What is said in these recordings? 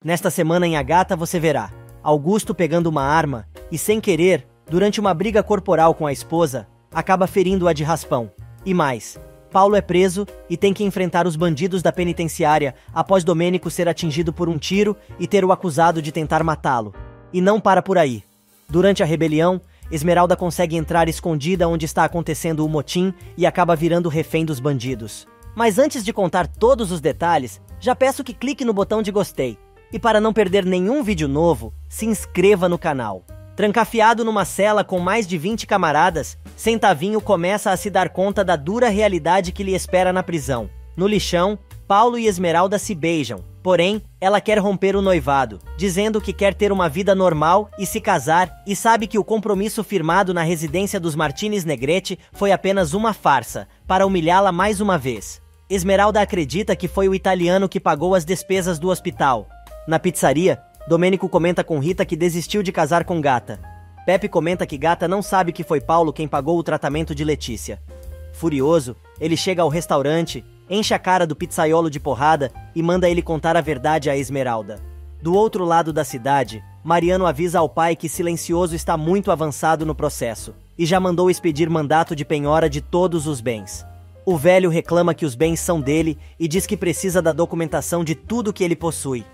Nesta semana em Agatha você verá Augusto pegando uma arma e, sem querer, durante uma briga corporal com a esposa, acaba ferindo-a de raspão. E mais, Paulo é preso e tem que enfrentar os bandidos da penitenciária após Domênico ser atingido por um tiro e ter o acusado de tentar matá-lo. E não para por aí. Durante a rebelião, Esmeralda consegue entrar escondida onde está acontecendo o motim e acaba virando refém dos bandidos. Mas antes de contar todos os detalhes, já peço que clique no botão de gostei. E para não perder nenhum vídeo novo, se inscreva no canal. Trancafiado numa cela com mais de 20 camaradas, Centavinho começa a se dar conta da dura realidade que lhe espera na prisão. No lixão, Paulo e Esmeralda se beijam, porém, ela quer romper o noivado, dizendo que quer ter uma vida normal e se casar, e sabe que o compromisso firmado na residência dos Martins Negrete foi apenas uma farsa, para humilhá-la mais uma vez. Esmeralda acredita que foi o italiano que pagou as despesas do hospital. Na pizzaria, Domênico comenta com Rita que desistiu de casar com Gata. Pepe comenta que Gata não sabe que foi Paulo quem pagou o tratamento de Letícia. Furioso, ele chega ao restaurante, enche a cara do pizzaiolo de porrada e manda ele contar a verdade a Esmeralda. Do outro lado da cidade, Mariano avisa ao pai que Silencioso está muito avançado no processo e já mandou expedir mandato de penhora de todos os bens. O velho reclama que os bens são dele e diz que precisa da documentação de tudo que ele possui.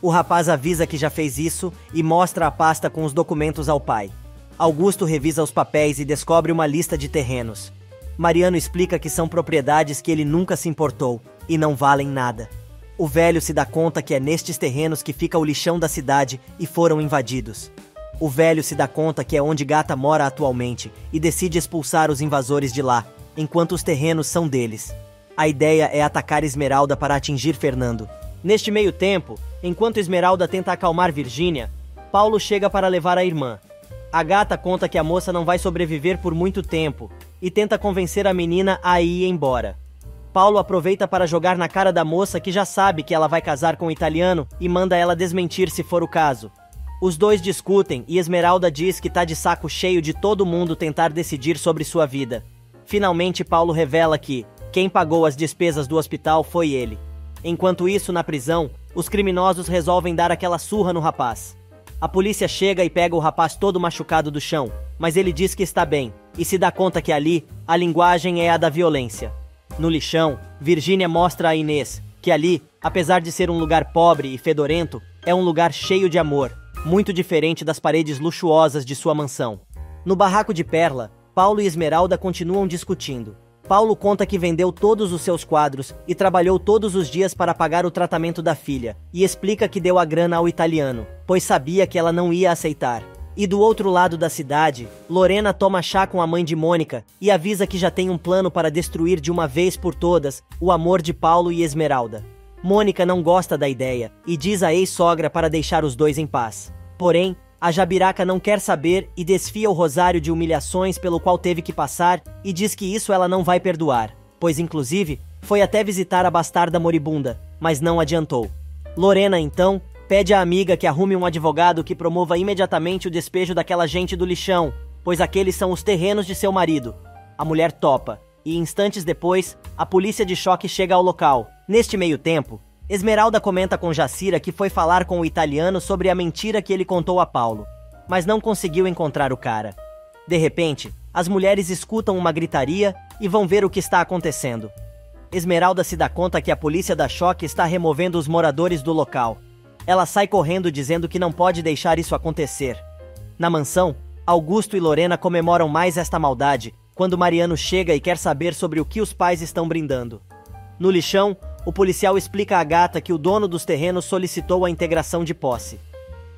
O rapaz avisa que já fez isso e mostra a pasta com os documentos ao pai. Augusto revisa os papéis e descobre uma lista de terrenos. Mariano explica que são propriedades que ele nunca se importou e não valem nada. O velho se dá conta que é nestes terrenos que fica o lixão da cidade e foram invadidos. O velho se dá conta que é onde Gata mora atualmente e decide expulsar os invasores de lá, enquanto os terrenos são deles. A ideia é atacar Esmeralda para atingir Fernando. Neste meio tempo, enquanto Esmeralda tenta acalmar Virgínia, Paulo chega para levar a irmã. A Gata conta que a moça não vai sobreviver por muito tempo e tenta convencer a menina a ir embora. Paulo aproveita para jogar na cara da moça que já sabe que ela vai casar com o italiano e manda ela desmentir se for o caso. Os dois discutem e Esmeralda diz que tá de saco cheio de todo mundo tentar decidir sobre sua vida. Finalmente Paulo revela que quem pagou as despesas do hospital foi ele. Enquanto isso, na prisão, os criminosos resolvem dar aquela surra no rapaz. A polícia chega e pega o rapaz todo machucado do chão, mas ele diz que está bem, e se dá conta que ali, a linguagem é a da violência. No lixão, Virgínia mostra a Inês que ali, apesar de ser um lugar pobre e fedorento, é um lugar cheio de amor, muito diferente das paredes luxuosas de sua mansão. No barraco de Perla, Paulo e Esmeralda continuam discutindo. Paulo conta que vendeu todos os seus quadros e trabalhou todos os dias para pagar o tratamento da filha, e explica que deu a grana ao italiano, pois sabia que ela não ia aceitar. E do outro lado da cidade, Lorena toma chá com a mãe de Mônica e avisa que já tem um plano para destruir de uma vez por todas o amor de Paulo e Esmeralda. Mônica não gosta da ideia e diz à ex-sogra para deixar os dois em paz. Porém, a Jabiraca não quer saber e desfia o rosário de humilhações pelo qual teve que passar e diz que isso ela não vai perdoar, pois inclusive foi até visitar a bastarda moribunda, mas não adiantou. Lorena, então, pede à amiga que arrume um advogado que promova imediatamente o despejo daquela gente do lixão, pois aqueles são os terrenos de seu marido. A mulher topa, e instantes depois, a polícia de choque chega ao local. Neste meio tempo, Esmeralda comenta com Jacira que foi falar com o italiano sobre a mentira que ele contou a Paulo, mas não conseguiu encontrar o cara. De repente, as mulheres escutam uma gritaria e vão ver o que está acontecendo. Esmeralda se dá conta que a polícia da choque está removendo os moradores do local. Ela sai correndo dizendo que não pode deixar isso acontecer. Na mansão, Augusto e Lorena comemoram mais esta maldade quando Mariano chega e quer saber sobre o que os pais estão brindando. No lixão, o policial explica a Gata que o dono dos terrenos solicitou a integração de posse.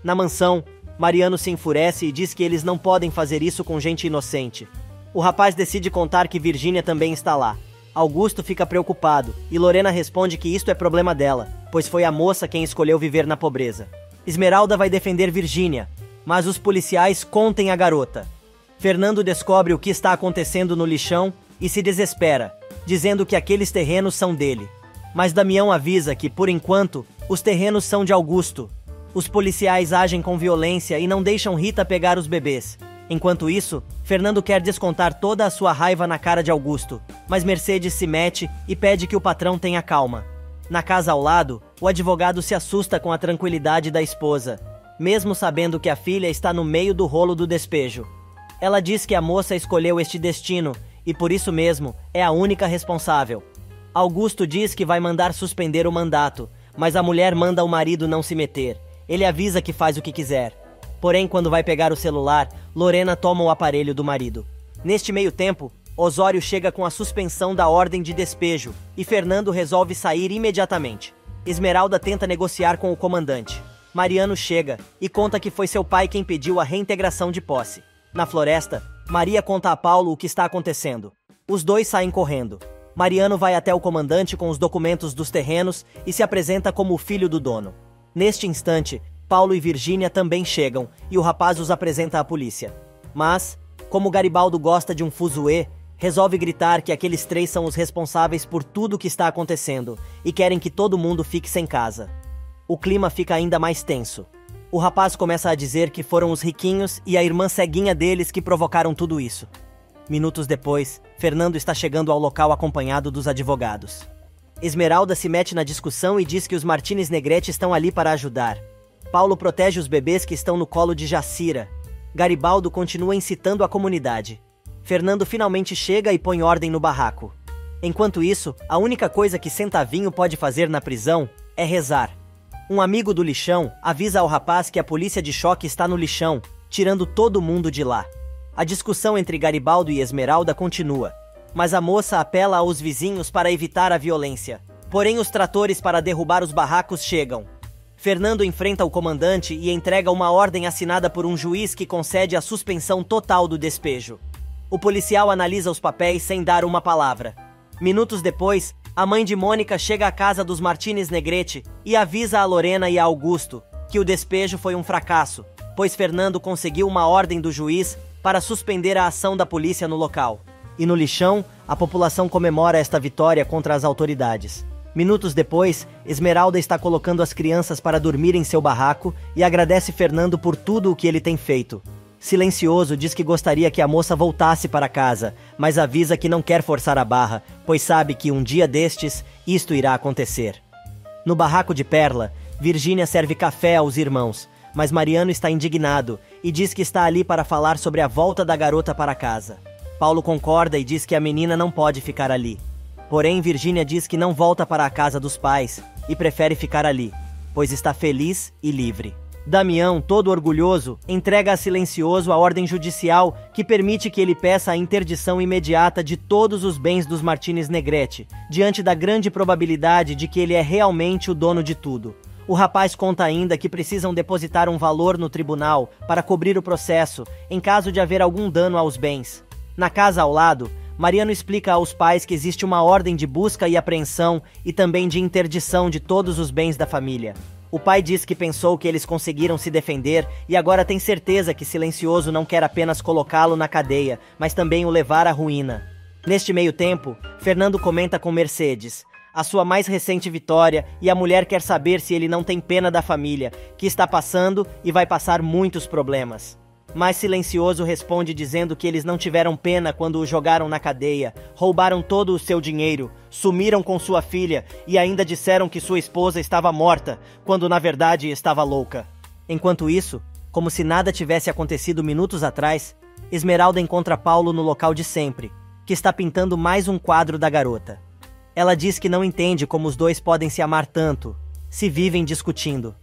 Na mansão, Mariano se enfurece e diz que eles não podem fazer isso com gente inocente. O rapaz decide contar que Virgínia também está lá. Augusto fica preocupado e Lorena responde que isto é problema dela, pois foi a moça quem escolheu viver na pobreza. Esmeralda vai defender Virgínia, mas os policiais contem a garota. Fernando descobre o que está acontecendo no lixão e se desespera, dizendo que aqueles terrenos são dele. Mas Damião avisa que, por enquanto, os terrenos são de Augusto. Os policiais agem com violência e não deixam Rita pegar os bebês. Enquanto isso, Fernando quer descontar toda a sua raiva na cara de Augusto, mas Mercedes se mete e pede que o patrão tenha calma. Na casa ao lado, O advogado se assusta com a tranquilidade da esposa, mesmo sabendo que a filha está no meio do rolo do despejo. Ela diz que a moça escolheu este destino e por isso mesmo é a única responsável. Augusto diz que vai mandar suspender o mandato, mas a mulher manda o marido não se meter. Ele avisa que faz o que quiser. Porém, quando vai pegar o celular, Lorena toma o aparelho do marido. Neste meio tempo, Osório chega com a suspensão da ordem de despejo e Fernando resolve sair imediatamente. Esmeralda tenta negociar com o comandante. Mariano chega e conta que foi seu pai quem pediu a reintegração de posse. Na floresta, Maria conta a Paulo o que está acontecendo. Os dois saem correndo. Mariano vai até o comandante com os documentos dos terrenos e se apresenta como o filho do dono. Neste instante, Paulo e Virgínia também chegam e o rapaz os apresenta à polícia. Mas, como Garibaldo gosta de um fuzuê, resolve gritar que aqueles três são os responsáveis por tudo o que está acontecendo e querem que todo mundo fique sem casa. O clima fica ainda mais tenso. O rapaz começa a dizer que foram os riquinhos e a irmã ceguinha deles que provocaram tudo isso. Minutos depois, Fernando está chegando ao local acompanhado dos advogados. Esmeralda se mete na discussão e diz que os Martínez Negrete estão ali para ajudar. Paulo protege os bebês que estão no colo de Jacira. Garibaldo continua incitando a comunidade. Fernando finalmente chega e põe ordem no barraco. Enquanto isso, a única coisa que Centavinho pode fazer na prisão é rezar. Um amigo do lixão avisa ao rapaz que a polícia de choque está no lixão, tirando todo mundo de lá. A discussão entre Garibaldo e Esmeralda continua, mas a moça apela aos vizinhos para evitar a violência. Porém, os tratores para derrubar os barracos chegam. Fernando enfrenta o comandante e entrega uma ordem assinada por um juiz que concede a suspensão total do despejo. O policial analisa os papéis sem dar uma palavra. Minutos depois, a mãe de Mônica chega à casa dos Martínez Negrete e avisa a Lorena e a Augusto que o despejo foi um fracasso, pois Fernando conseguiu uma ordem do juiz para suspender a ação da polícia no local. E no lixão, a população comemora esta vitória contra as autoridades. Minutos depois, Esmeralda está colocando as crianças para dormir em seu barraco e agradece Fernando por tudo o que ele tem feito. Silencioso diz que gostaria que a moça voltasse para casa, mas avisa que não quer forçar a barra, pois sabe que um dia destes, isto irá acontecer. No barraco de Perla, Virgínia serve café aos irmãos, mas Mariano está indignado e diz que está ali para falar sobre a volta da garota para casa. Paulo concorda e diz que a menina não pode ficar ali. Porém, Virgínia diz que não volta para a casa dos pais e prefere ficar ali, pois está feliz e livre. Damião, todo orgulhoso, entrega a Silencioso a ordem judicial que permite que ele peça a interdição imediata de todos os bens dos Martínez Negrete, diante da grande probabilidade de que ele é realmente o dono de tudo. O rapaz conta ainda que precisam depositar um valor no tribunal para cobrir o processo, em caso de haver algum dano aos bens. Na casa ao lado, Mariano explica aos pais que existe uma ordem de busca e apreensão e também de interdição de todos os bens da família. O pai diz que pensou que eles conseguiram se defender e agora tem certeza que Silencioso não quer apenas colocá-lo na cadeia, mas também o levar à ruína. Neste meio tempo, Fernando comenta com Mercedes, a sua mais recente vitória, e a mulher quer saber se ele não tem pena da família, que está passando e vai passar muitos problemas. Mas Silencioso responde dizendo que eles não tiveram pena quando o jogaram na cadeia, roubaram todo o seu dinheiro, sumiram com sua filha e ainda disseram que sua esposa estava morta, quando na verdade estava louca. Enquanto isso, como se nada tivesse acontecido minutos atrás, Esmeralda encontra Paulo no local de sempre, que está pintando mais um quadro da garota. Ela diz que não entende como os dois podem se amar tanto, se vivem discutindo.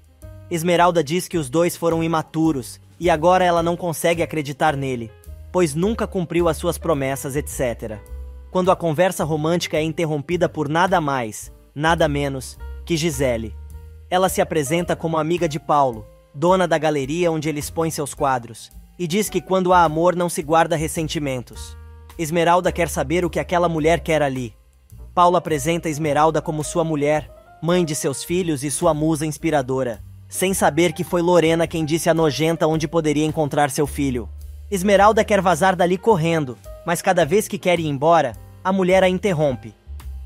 Esmeralda diz que os dois foram imaturos, e agora ela não consegue acreditar nele, pois nunca cumpriu as suas promessas, etc. Quando a conversa romântica é interrompida por nada mais, nada menos, que Gisele. Ela se apresenta como amiga de Paulo, dona da galeria onde ele expõe seus quadros, e diz que quando há amor não se guarda ressentimentos. Esmeralda quer saber o que aquela mulher quer ali. Paulo apresenta Esmeralda como sua mulher, mãe de seus filhos e sua musa inspiradora, sem saber que foi Lorena quem disse a nojenta onde poderia encontrar seu filho. Esmeralda quer vazar dali correndo, mas cada vez que quer ir embora, a mulher a interrompe.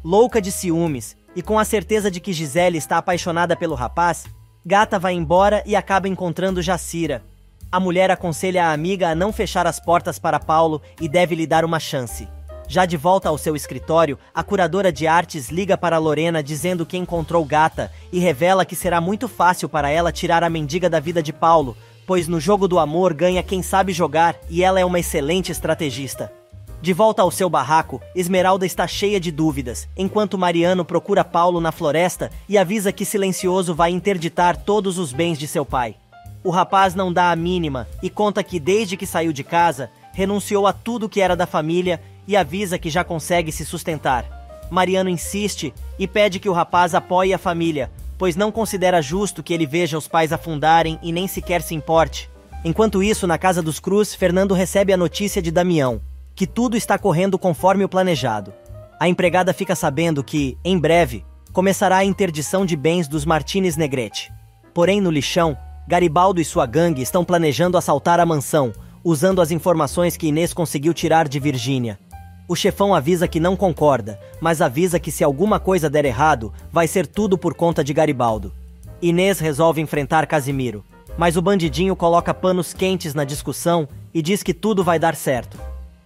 Louca de ciúmes, e com a certeza de que Gisele está apaixonada pelo rapaz, Gata vai embora e acaba encontrando Jacira. A mulher aconselha a amiga a não fechar as portas para Paulo e deve lhe dar uma chance. Já de volta ao seu escritório, a curadora de artes liga para Lorena dizendo que encontrou Gata e revela que será muito fácil para ela tirar a mendiga da vida de Paulo, pois no jogo do amor ganha quem sabe jogar e ela é uma excelente estrategista. De volta ao seu barraco, Esmeralda está cheia de dúvidas, enquanto Mariano procura Paulo na floresta e avisa que Silencioso vai interditar todos os bens de seu pai. O rapaz não dá a mínima e conta que desde que saiu de casa, renunciou a tudo que era da família e avisa que já consegue se sustentar. Mariano insiste e pede que o rapaz apoie a família, pois não considera justo que ele veja os pais afundarem e nem sequer se importe. Enquanto isso, na casa dos Cruz, Fernando recebe a notícia de Damião, que tudo está correndo conforme o planejado. A empregada fica sabendo que, em breve, começará a interdição de bens dos Martínez Negrete. Porém, no lixão, Garibaldo e sua gangue estão planejando assaltar a mansão, usando as informações que Inês conseguiu tirar de Virgínia. O chefão avisa que não concorda, mas avisa que se alguma coisa der errado, vai ser tudo por conta de Garibaldo. Inês resolve enfrentar Casimiro, mas o bandidinho coloca panos quentes na discussão e diz que tudo vai dar certo.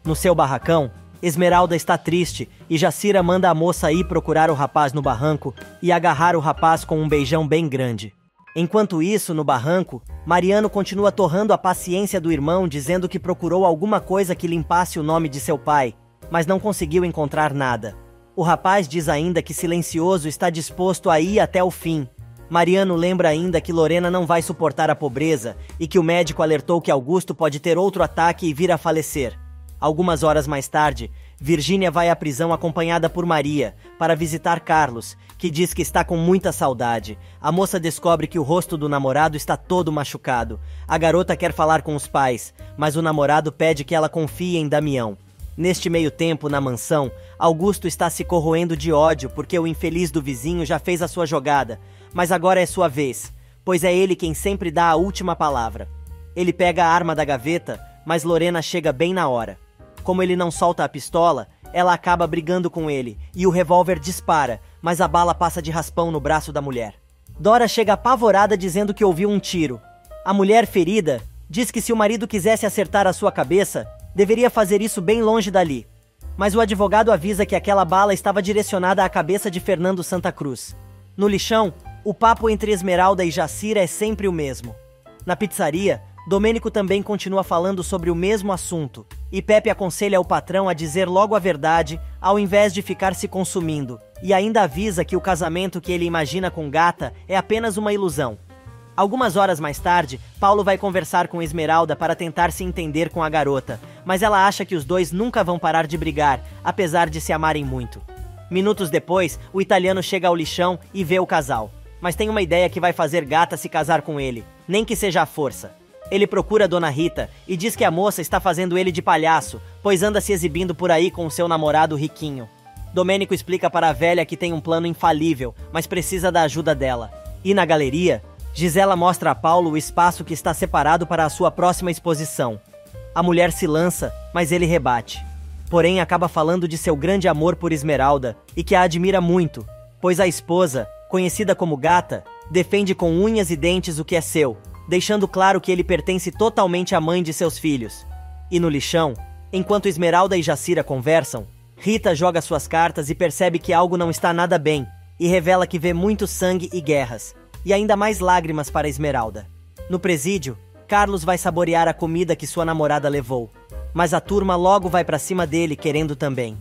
No seu barracão, Esmeralda está triste e Jacira manda a moça ir procurar o rapaz no barranco e agarrar o rapaz com um beijão bem grande. Enquanto isso, no barranco, Mariano continua torrando a paciência do irmão, dizendo que procurou alguma coisa que limpasse o nome de seu pai, mas não conseguiu encontrar nada. O rapaz diz ainda que Silencioso está disposto a ir até o fim. Mariano lembra ainda que Lorena não vai suportar a pobreza e que o médico alertou que Augusto pode ter outro ataque e vir a falecer. Algumas horas mais tarde, Virgínia vai à prisão acompanhada por Maria, para visitar Carlos, que diz que está com muita saudade. A moça descobre que o rosto do namorado está todo machucado. A garota quer falar com os pais, mas o namorado pede que ela confie em Damião. Neste meio tempo, na mansão, Augusto está se corroendo de ódio porque o infeliz do vizinho já fez a sua jogada, mas agora é sua vez, pois é ele quem sempre dá a última palavra. Ele pega a arma da gaveta, mas Lorena chega bem na hora. Como ele não solta a pistola, ela acaba brigando com ele e o revólver dispara, mas a bala passa de raspão no braço da mulher. Dora chega apavorada dizendo que ouviu um tiro. A mulher, ferida, diz que se o marido quisesse acertar a sua cabeça, deveria fazer isso bem longe dali. Mas o advogado avisa que aquela bala estava direcionada à cabeça de Fernando Santa Cruz. No lixão, o papo entre Esmeralda e Jacira é sempre o mesmo. Na pizzaria, Domênico também continua falando sobre o mesmo assunto, e Pepe aconselha o patrão a dizer logo a verdade, ao invés de ficar se consumindo, e ainda avisa que o casamento que ele imagina com Gata é apenas uma ilusão. Algumas horas mais tarde, Paulo vai conversar com Esmeralda para tentar se entender com a garota, mas ela acha que os dois nunca vão parar de brigar, apesar de se amarem muito. Minutos depois, o italiano chega ao lixão e vê o casal, mas tem uma ideia que vai fazer Gata se casar com ele, nem que seja à força. Ele procura Dona Rita e diz que a moça está fazendo ele de palhaço, pois anda se exibindo por aí com o seu namorado riquinho. Domênico explica para a velha que tem um plano infalível, mas precisa da ajuda dela. E na galeria, Gisela mostra a Paulo o espaço que está separado para a sua próxima exposição. A mulher se lança, mas ele rebate. Porém, acaba falando de seu grande amor por Esmeralda e que a admira muito, pois a esposa, conhecida como Gata, defende com unhas e dentes o que é seu, deixando claro que ele pertence totalmente à mãe de seus filhos. E no lixão, enquanto Esmeralda e Jacira conversam, Rita joga suas cartas e percebe que algo não está nada bem, e revela que vê muito sangue e guerras, e ainda mais lágrimas para Esmeralda. No presídio, Carlos vai saborear a comida que sua namorada levou, mas a turma logo vai para cima dele querendo também.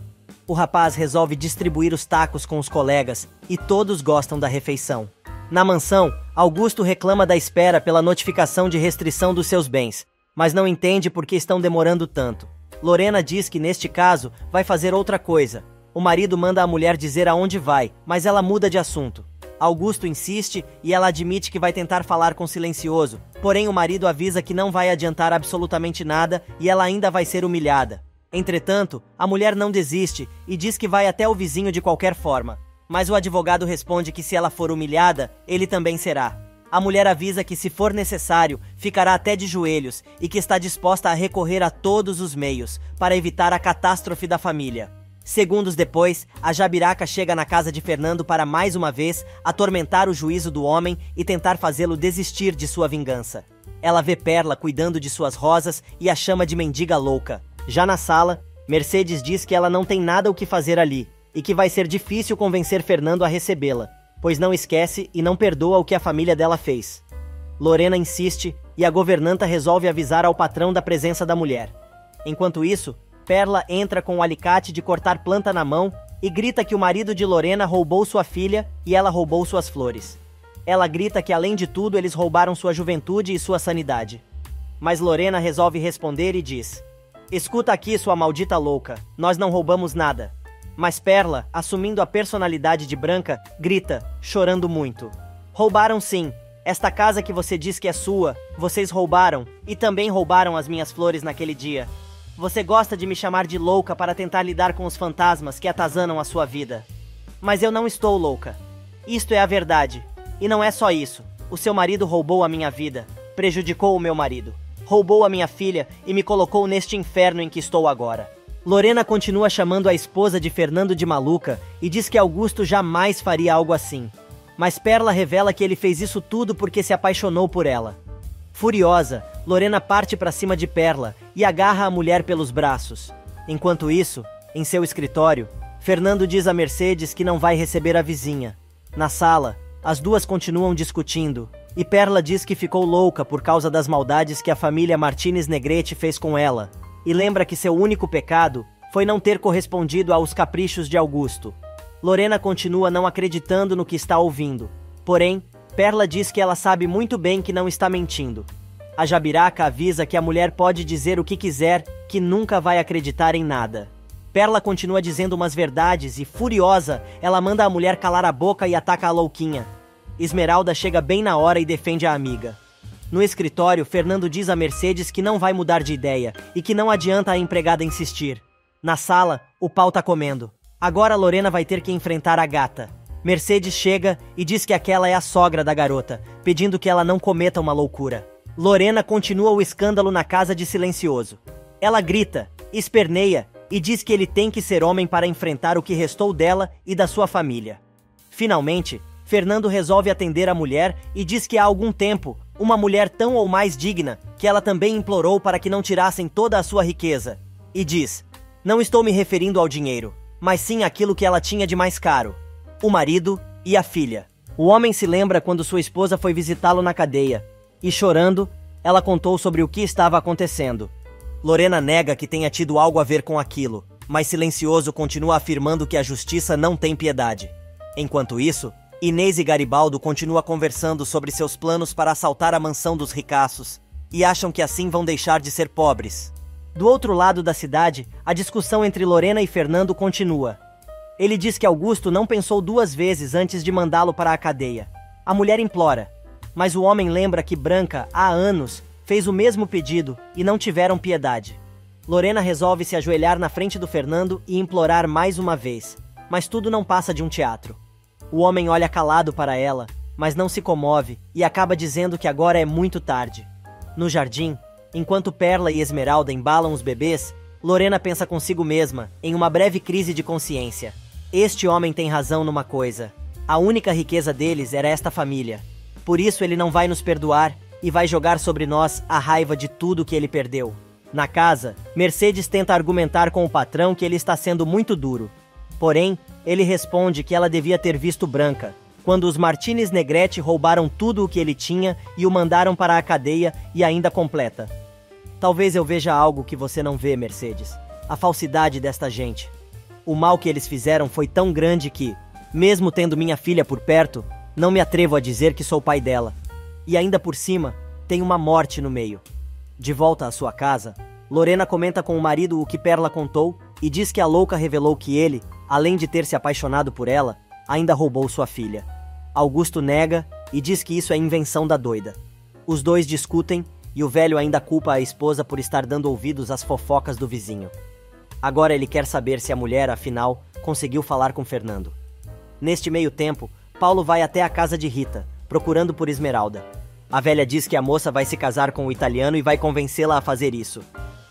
O rapaz resolve distribuir os tacos com os colegas, e todos gostam da refeição. Na mansão, Augusto reclama da espera pela notificação de restrição dos seus bens, mas não entende por que estão demorando tanto. Lorena diz que neste caso vai fazer outra coisa. O marido manda a mulher dizer aonde vai, mas ela muda de assunto. Augusto insiste e ela admite que vai tentar falar com Silencioso, porém o marido avisa que não vai adiantar absolutamente nada e ela ainda vai ser humilhada. Entretanto, a mulher não desiste e diz que vai até o vizinho de qualquer forma. Mas o advogado responde que se ela for humilhada, ele também será. A mulher avisa que se for necessário, ficará até de joelhos e que está disposta a recorrer a todos os meios para evitar a catástrofe da família. Segundos depois, a Jabiraca chega na casa de Fernando para mais uma vez atormentar o juízo do homem e tentar fazê-lo desistir de sua vingança. Ela vê Perla cuidando de suas rosas e a chama de mendiga louca. Já na sala, Mercedes diz que ela não tem nada o que fazer ali, e que vai ser difícil convencer Fernando a recebê-la, pois não esquece e não perdoa o que a família dela fez. Lorena insiste e a governanta resolve avisar ao patrão da presença da mulher. Enquanto isso, Perla entra com o alicate de cortar planta na mão e grita que o marido de Lorena roubou sua filha e ela roubou suas flores. Ela grita que, além de tudo, eles roubaram sua juventude e sua sanidade. Mas Lorena resolve responder e diz: "Escuta aqui, sua maldita louca, nós não roubamos nada." Mas Perla, assumindo a personalidade de Branca, grita, chorando muito: "Roubaram sim, esta casa que você diz que é sua, vocês roubaram, e também roubaram as minhas flores naquele dia. Você gosta de me chamar de louca para tentar lidar com os fantasmas que atazanam a sua vida. Mas eu não estou louca. Isto é a verdade. E não é só isso. O seu marido roubou a minha vida, prejudicou o meu marido, roubou a minha filha e me colocou neste inferno em que estou agora." Lorena continua chamando a esposa de Fernando de maluca e diz que Augusto jamais faria algo assim. Mas Perla revela que ele fez isso tudo porque se apaixonou por ela. Furiosa, Lorena parte para cima de Perla e agarra a mulher pelos braços. Enquanto isso, em seu escritório, Fernando diz a Mercedes que não vai receber a vizinha. Na sala, as duas continuam discutindo, e Perla diz que ficou louca por causa das maldades que a família Martínez Negrete fez com ela, e lembra que seu único pecado foi não ter correspondido aos caprichos de Augusto. Lorena continua não acreditando no que está ouvindo. Porém, Perla diz que ela sabe muito bem que não está mentindo. A Jabiraca avisa que a mulher pode dizer o que quiser, que nunca vai acreditar em nada. Perla continua dizendo umas verdades e, furiosa, ela manda a mulher calar a boca e ataca a louquinha. Esmeralda chega bem na hora e defende a amiga. No escritório, Fernando diz a Mercedes que não vai mudar de ideia e que não adianta a empregada insistir. Na sala, o pau tá comendo. Agora Lorena vai ter que enfrentar a gata. Mercedes chega e diz que aquela é a sogra da garota, pedindo que ela não cometa uma loucura. Lorena continua o escândalo na casa de Silencioso. Ela grita, esperneia e diz que ele tem que ser homem para enfrentar o que restou dela e da sua família. Finalmente, Fernando resolve atender a mulher e diz que há algum tempo, uma mulher tão ou mais digna, que ela também implorou para que não tirassem toda a sua riqueza. E diz: "Não estou me referindo ao dinheiro, mas sim àquilo que ela tinha de mais caro: o marido e a filha." O homem se lembra quando sua esposa foi visitá-lo na cadeia, e chorando, ela contou sobre o que estava acontecendo. Lorena nega que tenha tido algo a ver com aquilo, mas Silencioso continua afirmando que a justiça não tem piedade. Enquanto isso, Inês e Garibaldo continuam conversando sobre seus planos para assaltar a mansão dos ricaços, e acham que assim vão deixar de ser pobres. Do outro lado da cidade, a discussão entre Lorena e Fernando continua. Ele diz que Augusto não pensou duas vezes antes de mandá-lo para a cadeia. A mulher implora, mas o homem lembra que Branca, há anos, fez o mesmo pedido e não tiveram piedade. Lorena resolve se ajoelhar na frente do Fernando e implorar mais uma vez, mas tudo não passa de um teatro. O homem olha calado para ela, mas não se comove e acaba dizendo que agora é muito tarde. No jardim, enquanto Perla e Esmeralda embalam os bebês, Lorena pensa consigo mesma, em uma breve crise de consciência. Este homem tem razão numa coisa: a única riqueza deles era esta família. Por isso ele não vai nos perdoar e vai jogar sobre nós a raiva de tudo que ele perdeu. Na casa, Mercedes tenta argumentar com o patrão que ele está sendo muito duro. Porém, ele responde que ela devia ter visto Branca, quando os Martínez Negrete roubaram tudo o que ele tinha e o mandaram para a cadeia, e ainda completa: "Talvez eu veja algo que você não vê, Mercedes. A falsidade desta gente. O mal que eles fizeram foi tão grande que, mesmo tendo minha filha por perto, não me atrevo a dizer que sou pai dela. E ainda por cima, tem uma morte no meio." De volta à sua casa, Lorena comenta com o marido o que Perla contou e diz que a louca revelou que ele, além de ter se apaixonado por ela, ainda roubou sua filha. Augusto nega e diz que isso é invenção da doida. Os dois discutem e o velho ainda culpa a esposa por estar dando ouvidos às fofocas do vizinho. Agora ele quer saber se a mulher, afinal, conseguiu falar com Fernando. Neste meio tempo, Paulo vai até a casa de Rita, procurando por Esmeralda. A velha diz que a moça vai se casar com o italiano e vai convencê-la a fazer isso.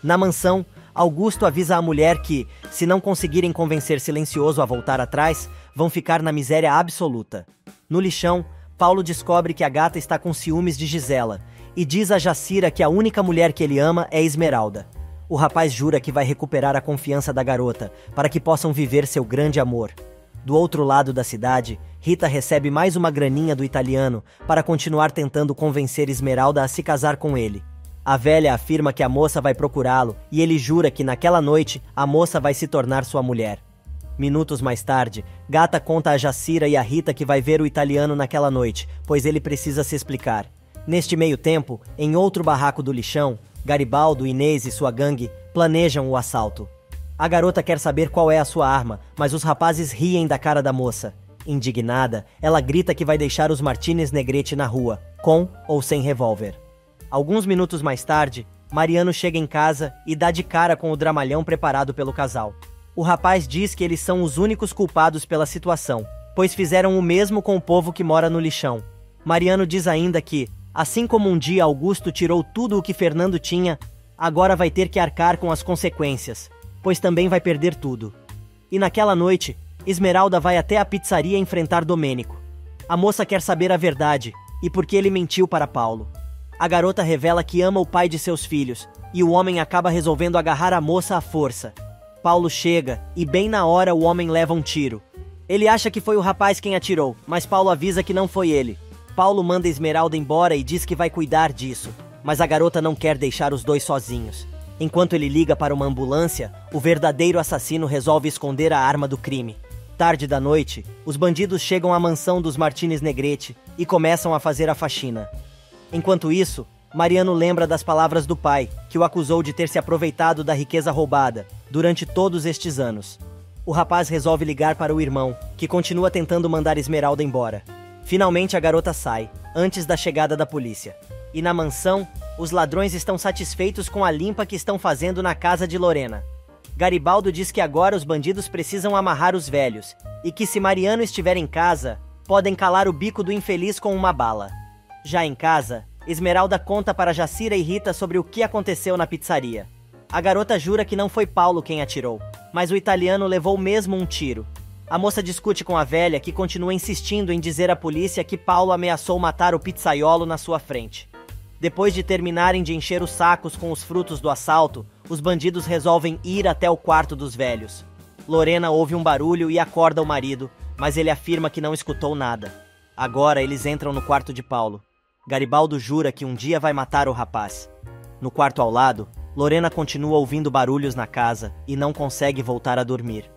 Na mansão, Augusto avisa a mulher que, se não conseguirem convencer Silencioso a voltar atrás, vão ficar na miséria absoluta. No lixão, Paulo descobre que a gata está com ciúmes de Gisela e diz a Jacira que a única mulher que ele ama é Esmeralda. O rapaz jura que vai recuperar a confiança da garota, para que possam viver seu grande amor. Do outro lado da cidade, Rita recebe mais uma graninha do italiano para continuar tentando convencer Esmeralda a se casar com ele. A velha afirma que a moça vai procurá-lo e ele jura que naquela noite a moça vai se tornar sua mulher. Minutos mais tarde, Gata conta a Jacira e a Rita que vai ver o italiano naquela noite, pois ele precisa se explicar. Neste meio tempo, em outro barraco do lixão, Garibaldo, Inês e sua gangue planejam o assalto. A garota quer saber qual é a sua arma, mas os rapazes riem da cara da moça. Indignada, ela grita que vai deixar os Martinez Negrete na rua, com ou sem revólver. Alguns minutos mais tarde, Mariano chega em casa e dá de cara com o dramalhão preparado pelo casal. O rapaz diz que eles são os únicos culpados pela situação, pois fizeram o mesmo com o povo que mora no lixão. Mariano diz ainda que, assim como um dia Augusto tirou tudo o que Fernando tinha, agora vai ter que arcar com as consequências, pois também vai perder tudo. E naquela noite, Esmeralda vai até a pizzaria enfrentar Domênico. A moça quer saber a verdade e por que ele mentiu para Paulo. A garota revela que ama o pai de seus filhos e o homem acaba resolvendo agarrar a moça à força. Paulo chega e bem na hora o homem leva um tiro. Ele acha que foi o rapaz quem atirou, mas Paulo avisa que não foi ele. Paulo manda Esmeralda embora e diz que vai cuidar disso, mas a garota não quer deixar os dois sozinhos. Enquanto ele liga para uma ambulância, o verdadeiro assassino resolve esconder a arma do crime. Tarde da noite, os bandidos chegam à mansão dos Martinez Negrete e começam a fazer a faxina. Enquanto isso, Mariano lembra das palavras do pai, que o acusou de ter se aproveitado da riqueza roubada durante todos estes anos. O rapaz resolve ligar para o irmão, que continua tentando mandar Esmeralda embora. Finalmente a garota sai, antes da chegada da polícia. E na mansão, os ladrões estão satisfeitos com a limpa que estão fazendo na casa de Lorena. Garibaldo diz que agora os bandidos precisam amarrar os velhos, e que se Mariano estiver em casa, podem calar o bico do infeliz com uma bala. Já em casa, Esmeralda conta para Jacira e Rita sobre o que aconteceu na pizzaria. A garota jura que não foi Paulo quem atirou, mas o italiano levou mesmo um tiro. A moça discute com a velha, que continua insistindo em dizer à polícia que Paulo ameaçou matar o pizzaiolo na sua frente. Depois de terminarem de encher os sacos com os frutos do assalto, os bandidos resolvem ir até o quarto dos velhos. Lorena ouve um barulho e acorda o marido, mas ele afirma que não escutou nada. Agora eles entram no quarto de Paulo. Garibaldo jura que um dia vai matar o rapaz. No quarto ao lado, Lorena continua ouvindo barulhos na casa e não consegue voltar a dormir.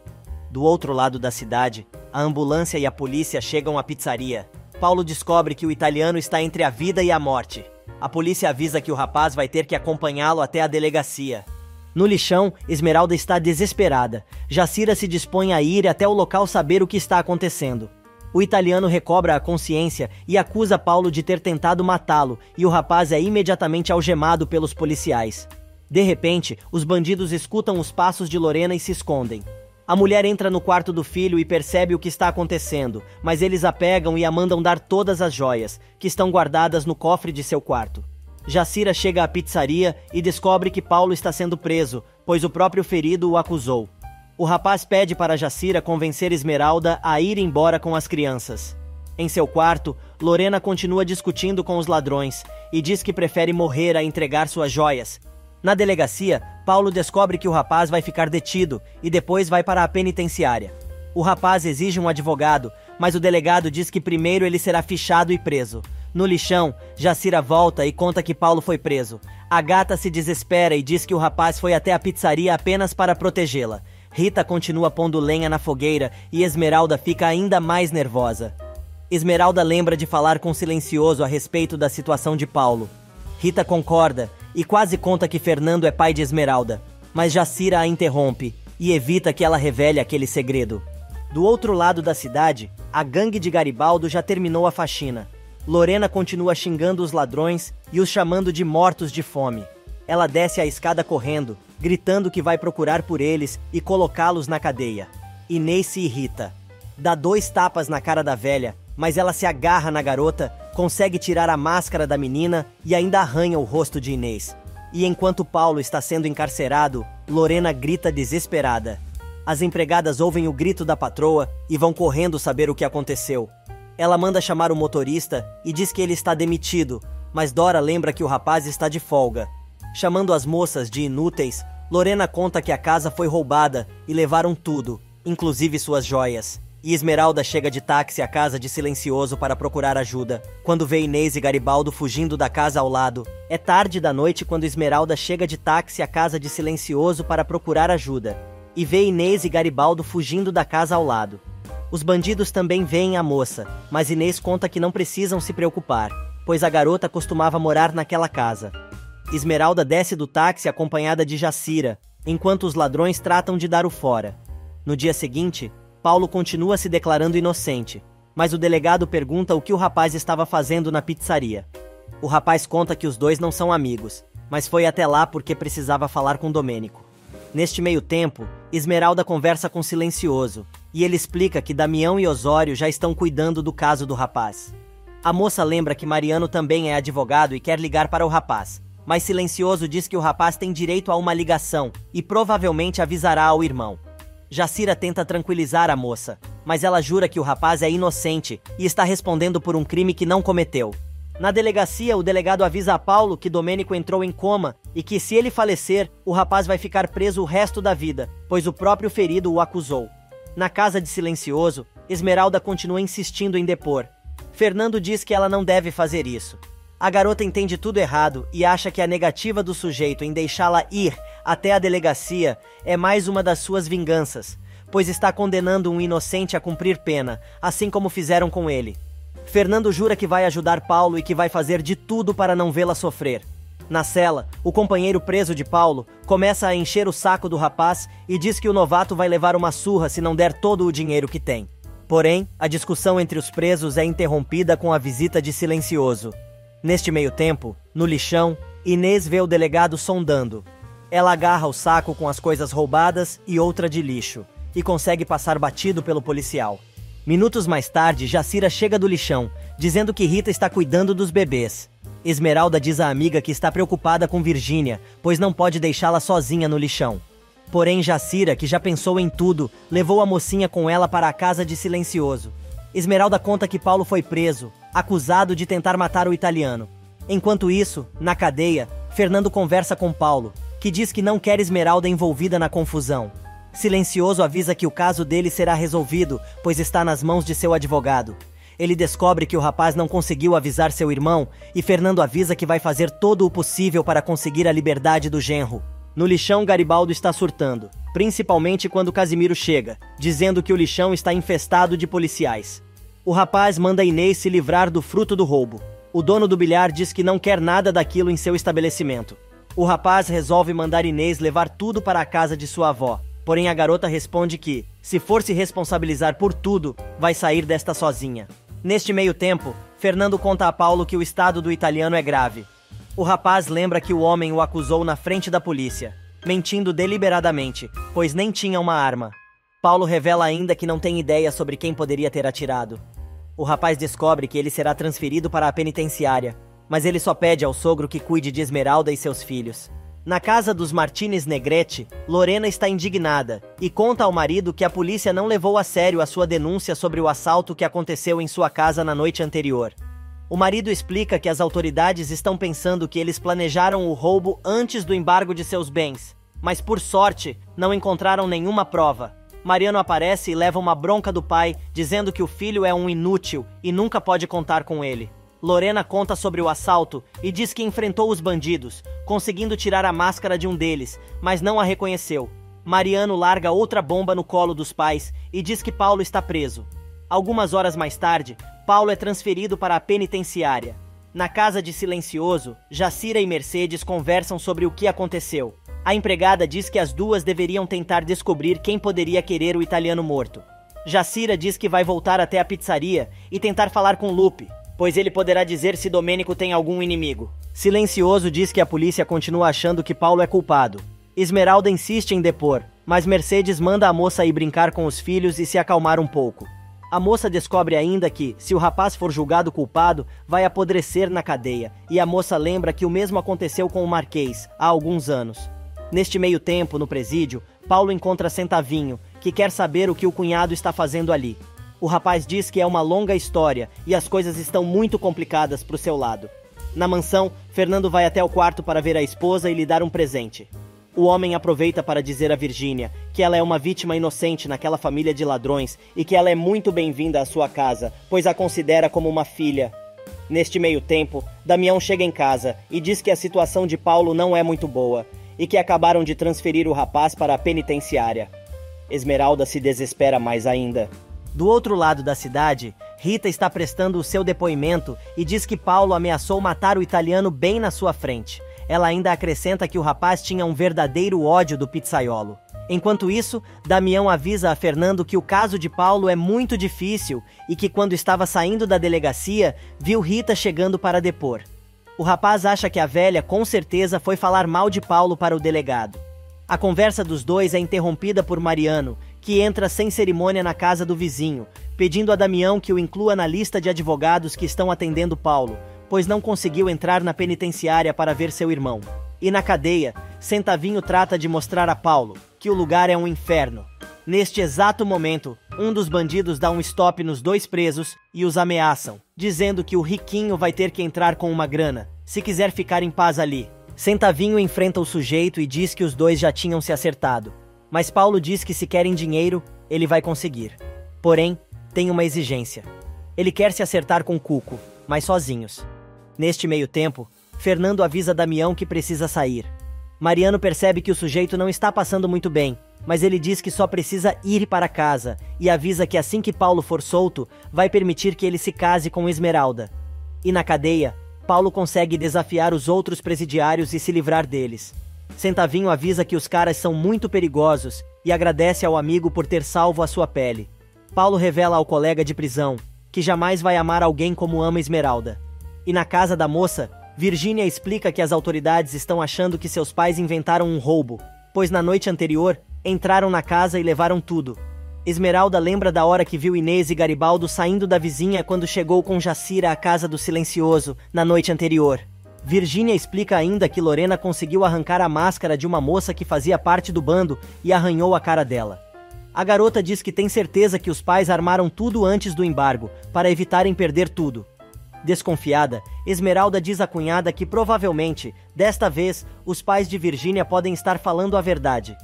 Do outro lado da cidade, a ambulância e a polícia chegam à pizzaria. Paulo descobre que o italiano está entre a vida e a morte. A polícia avisa que o rapaz vai ter que acompanhá-lo até a delegacia. No lixão, Esmeralda está desesperada. Jacira se dispõe a ir até o local saber o que está acontecendo. O italiano recobra a consciência e acusa Paulo de ter tentado matá-lo, e o rapaz é imediatamente algemado pelos policiais. De repente, os bandidos escutam os passos de Lorena e se escondem. A mulher entra no quarto do filho e percebe o que está acontecendo, mas eles a pegam e a mandam dar todas as joias, que estão guardadas no cofre de seu quarto. Jacira chega à pizzaria e descobre que Paulo está sendo preso, pois o próprio ferido o acusou. O rapaz pede para Jacira convencer Esmeralda a ir embora com as crianças. Em seu quarto, Lorena continua discutindo com os ladrões e diz que prefere morrer a entregar suas joias. Na delegacia, Paulo descobre que o rapaz vai ficar detido e depois vai para a penitenciária. O rapaz exige um advogado, mas o delegado diz que primeiro ele será fichado e preso. No lixão, Jacira volta e conta que Paulo foi preso. A gata se desespera e diz que o rapaz foi até a pizzaria apenas para protegê-la. Rita continua pondo lenha na fogueira e Esmeralda fica ainda mais nervosa. Esmeralda lembra de falar com Silencioso a respeito da situação de Paulo. Rita concorda e quase conta que Fernando é pai de Esmeralda, mas Jacira a interrompe e evita que ela revele aquele segredo. Do outro lado da cidade, a gangue de Garibaldo já terminou a faxina. Lorena continua xingando os ladrões e os chamando de mortos de fome. Ela desce a escada correndo, gritando que vai procurar por eles e colocá-los na cadeia. Inês se irrita. Dá 2 tapas na cara da velha, mas ela se agarra na garota, consegue tirar a máscara da menina e ainda arranha o rosto de Inês. E enquanto Paulo está sendo encarcerado, Lorena grita desesperada. As empregadas ouvem o grito da patroa e vão correndo saber o que aconteceu. Ela manda chamar o motorista e diz que ele está demitido, mas Dora lembra que o rapaz está de folga. Chamando as moças de inúteis, Lorena conta que a casa foi roubada e levaram tudo, inclusive suas joias. E Esmeralda chega de táxi à casa de Silencioso para procurar ajuda, quando vê Inês e Garibaldo fugindo da casa ao lado. É tarde da noite quando Esmeralda chega de táxi à casa de Silencioso para procurar ajuda, e vê Inês e Garibaldo fugindo da casa ao lado. Os bandidos também veem a moça, mas Inês conta que não precisam se preocupar, pois a garota costumava morar naquela casa. Esmeralda desce do táxi acompanhada de Jacira, enquanto os ladrões tratam de dar o fora. No dia seguinte, Paulo continua se declarando inocente, mas o delegado pergunta o que o rapaz estava fazendo na pizzaria. O rapaz conta que os dois não são amigos, mas foi até lá porque precisava falar com Domênico. Neste meio tempo, Esmeralda conversa com Silencioso, e ele explica que Damião e Osório já estão cuidando do caso do rapaz. A moça lembra que Mariano também é advogado e quer ligar para o rapaz, mas Silencioso diz que o rapaz tem direito a uma ligação e provavelmente avisará ao irmão. Jacira tenta tranquilizar a moça, mas ela jura que o rapaz é inocente e está respondendo por um crime que não cometeu. Na delegacia, o delegado avisa a Paulo que Domênico entrou em coma e que, se ele falecer, o rapaz vai ficar preso o resto da vida, pois o próprio ferido o acusou. Na casa de Silencioso, Esmeralda continua insistindo em depor. Fernando diz que ela não deve fazer isso. A garota entende tudo errado e acha que a negativa do sujeito em deixá-la ir até a delegacia é mais uma das suas vinganças, pois está condenando um inocente a cumprir pena, assim como fizeram com ele. Fernando jura que vai ajudar Paulo e que vai fazer de tudo para não vê-la sofrer. Na cela, o companheiro preso de Paulo começa a encher o saco do rapaz e diz que o novato vai levar uma surra se não der todo o dinheiro que tem. Porém, a discussão entre os presos é interrompida com a visita de Silencioso. Neste meio tempo, no lixão, Inês vê o delegado sondando. Ela agarra o saco com as coisas roubadas e outra de lixo, e consegue passar batido pelo policial. Minutos mais tarde, Jacira chega do lixão, dizendo que Rita está cuidando dos bebês. Esmeralda diz à amiga que está preocupada com Virgínia, pois não pode deixá-la sozinha no lixão. Porém, Jacira, que já pensou em tudo, levou a mocinha com ela para a casa de Silencioso. Esmeralda conta que Paulo foi preso, acusado de tentar matar o italiano. Enquanto isso, na cadeia, Fernando conversa com Paulo, que diz que não quer Esmeralda envolvida na confusão. Silencioso avisa que o caso dele será resolvido, pois está nas mãos de seu advogado. Ele descobre que o rapaz não conseguiu avisar seu irmão e Fernando avisa que vai fazer todo o possível para conseguir a liberdade do genro. No lixão, Garibaldo está surtando, principalmente quando Casimiro chega, dizendo que o lixão está infestado de policiais. O rapaz manda Inês se livrar do fruto do roubo. O dono do bilhar diz que não quer nada daquilo em seu estabelecimento. O rapaz resolve mandar Inês levar tudo para a casa de sua avó, porém a garota responde que, se for se responsabilizar por tudo, vai sair desta sozinha. Neste meio tempo, Fernando conta a Paulo que o estado do italiano é grave. O rapaz lembra que o homem o acusou na frente da polícia, mentindo deliberadamente, pois nem tinha uma arma. Paulo revela ainda que não tem ideia sobre quem poderia ter atirado. O rapaz descobre que ele será transferido para a penitenciária, mas ele só pede ao sogro que cuide de Esmeralda e seus filhos. Na casa dos Martinez Negrete, Lorena está indignada e conta ao marido que a polícia não levou a sério a sua denúncia sobre o assalto que aconteceu em sua casa na noite anterior. O marido explica que as autoridades estão pensando que eles planejaram o roubo antes do embargo de seus bens, mas por sorte não encontraram nenhuma prova. Mariano aparece e leva uma bronca do pai, dizendo que o filho é um inútil e nunca pode contar com ele. Lorena conta sobre o assalto e diz que enfrentou os bandidos, conseguindo tirar a máscara de um deles, mas não a reconheceu. Mariano larga outra bomba no colo dos pais e diz que Paulo está preso. Algumas horas mais tarde, Paulo é transferido para a penitenciária. Na casa de Silencioso, Jacira e Mercedes conversam sobre o que aconteceu. A empregada diz que as duas deveriam tentar descobrir quem poderia querer o italiano morto. Jacira diz que vai voltar até a pizzaria e tentar falar com Lupe, pois ele poderá dizer se Domênico tem algum inimigo. Silencioso diz que a polícia continua achando que Paulo é culpado. Esmeralda insiste em depor, mas Mercedes manda a moça ir brincar com os filhos e se acalmar um pouco. A moça descobre ainda que, se o rapaz for julgado culpado, vai apodrecer na cadeia, e a moça lembra que o mesmo aconteceu com o Marquês, há alguns anos. Neste meio tempo, no presídio, Paulo encontra Centavinho, que quer saber o que o cunhado está fazendo ali. O rapaz diz que é uma longa história, e as coisas estão muito complicadas para o seu lado. Na mansão, Fernando vai até o quarto para ver a esposa e lhe dar um presente. O homem aproveita para dizer a Virgínia que ela é uma vítima inocente naquela família de ladrões e que ela é muito bem-vinda à sua casa, pois a considera como uma filha. Neste meio tempo, Damião chega em casa e diz que a situação de Paulo não é muito boa e que acabaram de transferir o rapaz para a penitenciária. Esmeralda se desespera mais ainda. Do outro lado da cidade, Rita está prestando o seu depoimento e diz que Paulo ameaçou matar o italiano bem na sua frente. Ela ainda acrescenta que o rapaz tinha um verdadeiro ódio do pizzaiolo. Enquanto isso, Damião avisa a Fernando que o caso de Paulo é muito difícil e que quando estava saindo da delegacia, viu Rita chegando para depor. O rapaz acha que a velha com certeza foi falar mal de Paulo para o delegado. A conversa dos dois é interrompida por Mariano, que entra sem cerimônia na casa do vizinho, pedindo a Damião que o inclua na lista de advogados que estão atendendo Paulo, pois não conseguiu entrar na penitenciária para ver seu irmão. E na cadeia, Centavinho trata de mostrar a Paulo que o lugar é um inferno. Neste exato momento, um dos bandidos dá um stop nos dois presos e os ameaçam, dizendo que o riquinho vai ter que entrar com uma grana, se quiser ficar em paz ali. Centavinho enfrenta o sujeito e diz que os dois já tinham se acertado. Mas Paulo diz que se querem dinheiro, ele vai conseguir. Porém, tem uma exigência. Ele quer se acertar com Cuco, mas sozinhos. Neste meio tempo, Fernando avisa Damião que precisa sair. Mariano percebe que o sujeito não está passando muito bem, mas ele diz que só precisa ir para casa e avisa que assim que Paulo for solto, vai permitir que ele se case com Esmeralda. E na cadeia, Paulo consegue desafiar os outros presidiários e se livrar deles. Centavinho avisa que os caras são muito perigosos e agradece ao amigo por ter salvo a sua pele. Paulo revela ao colega de prisão que jamais vai amar alguém como ama Esmeralda. E na casa da moça, Virgínia explica que as autoridades estão achando que seus pais inventaram um roubo, pois na noite anterior, entraram na casa e levaram tudo. Esmeralda lembra da hora que viu Inês e Garibaldo saindo da vizinha quando chegou com Jacira à casa do Silencioso, na noite anterior. Virgínia explica ainda que Lorena conseguiu arrancar a máscara de uma moça que fazia parte do bando e arranhou a cara dela. A garota diz que tem certeza que os pais armaram tudo antes do embargo, para evitarem perder tudo. Desconfiada, Esmeralda diz à cunhada que provavelmente, desta vez, os pais de Virgínia podem estar falando a verdade.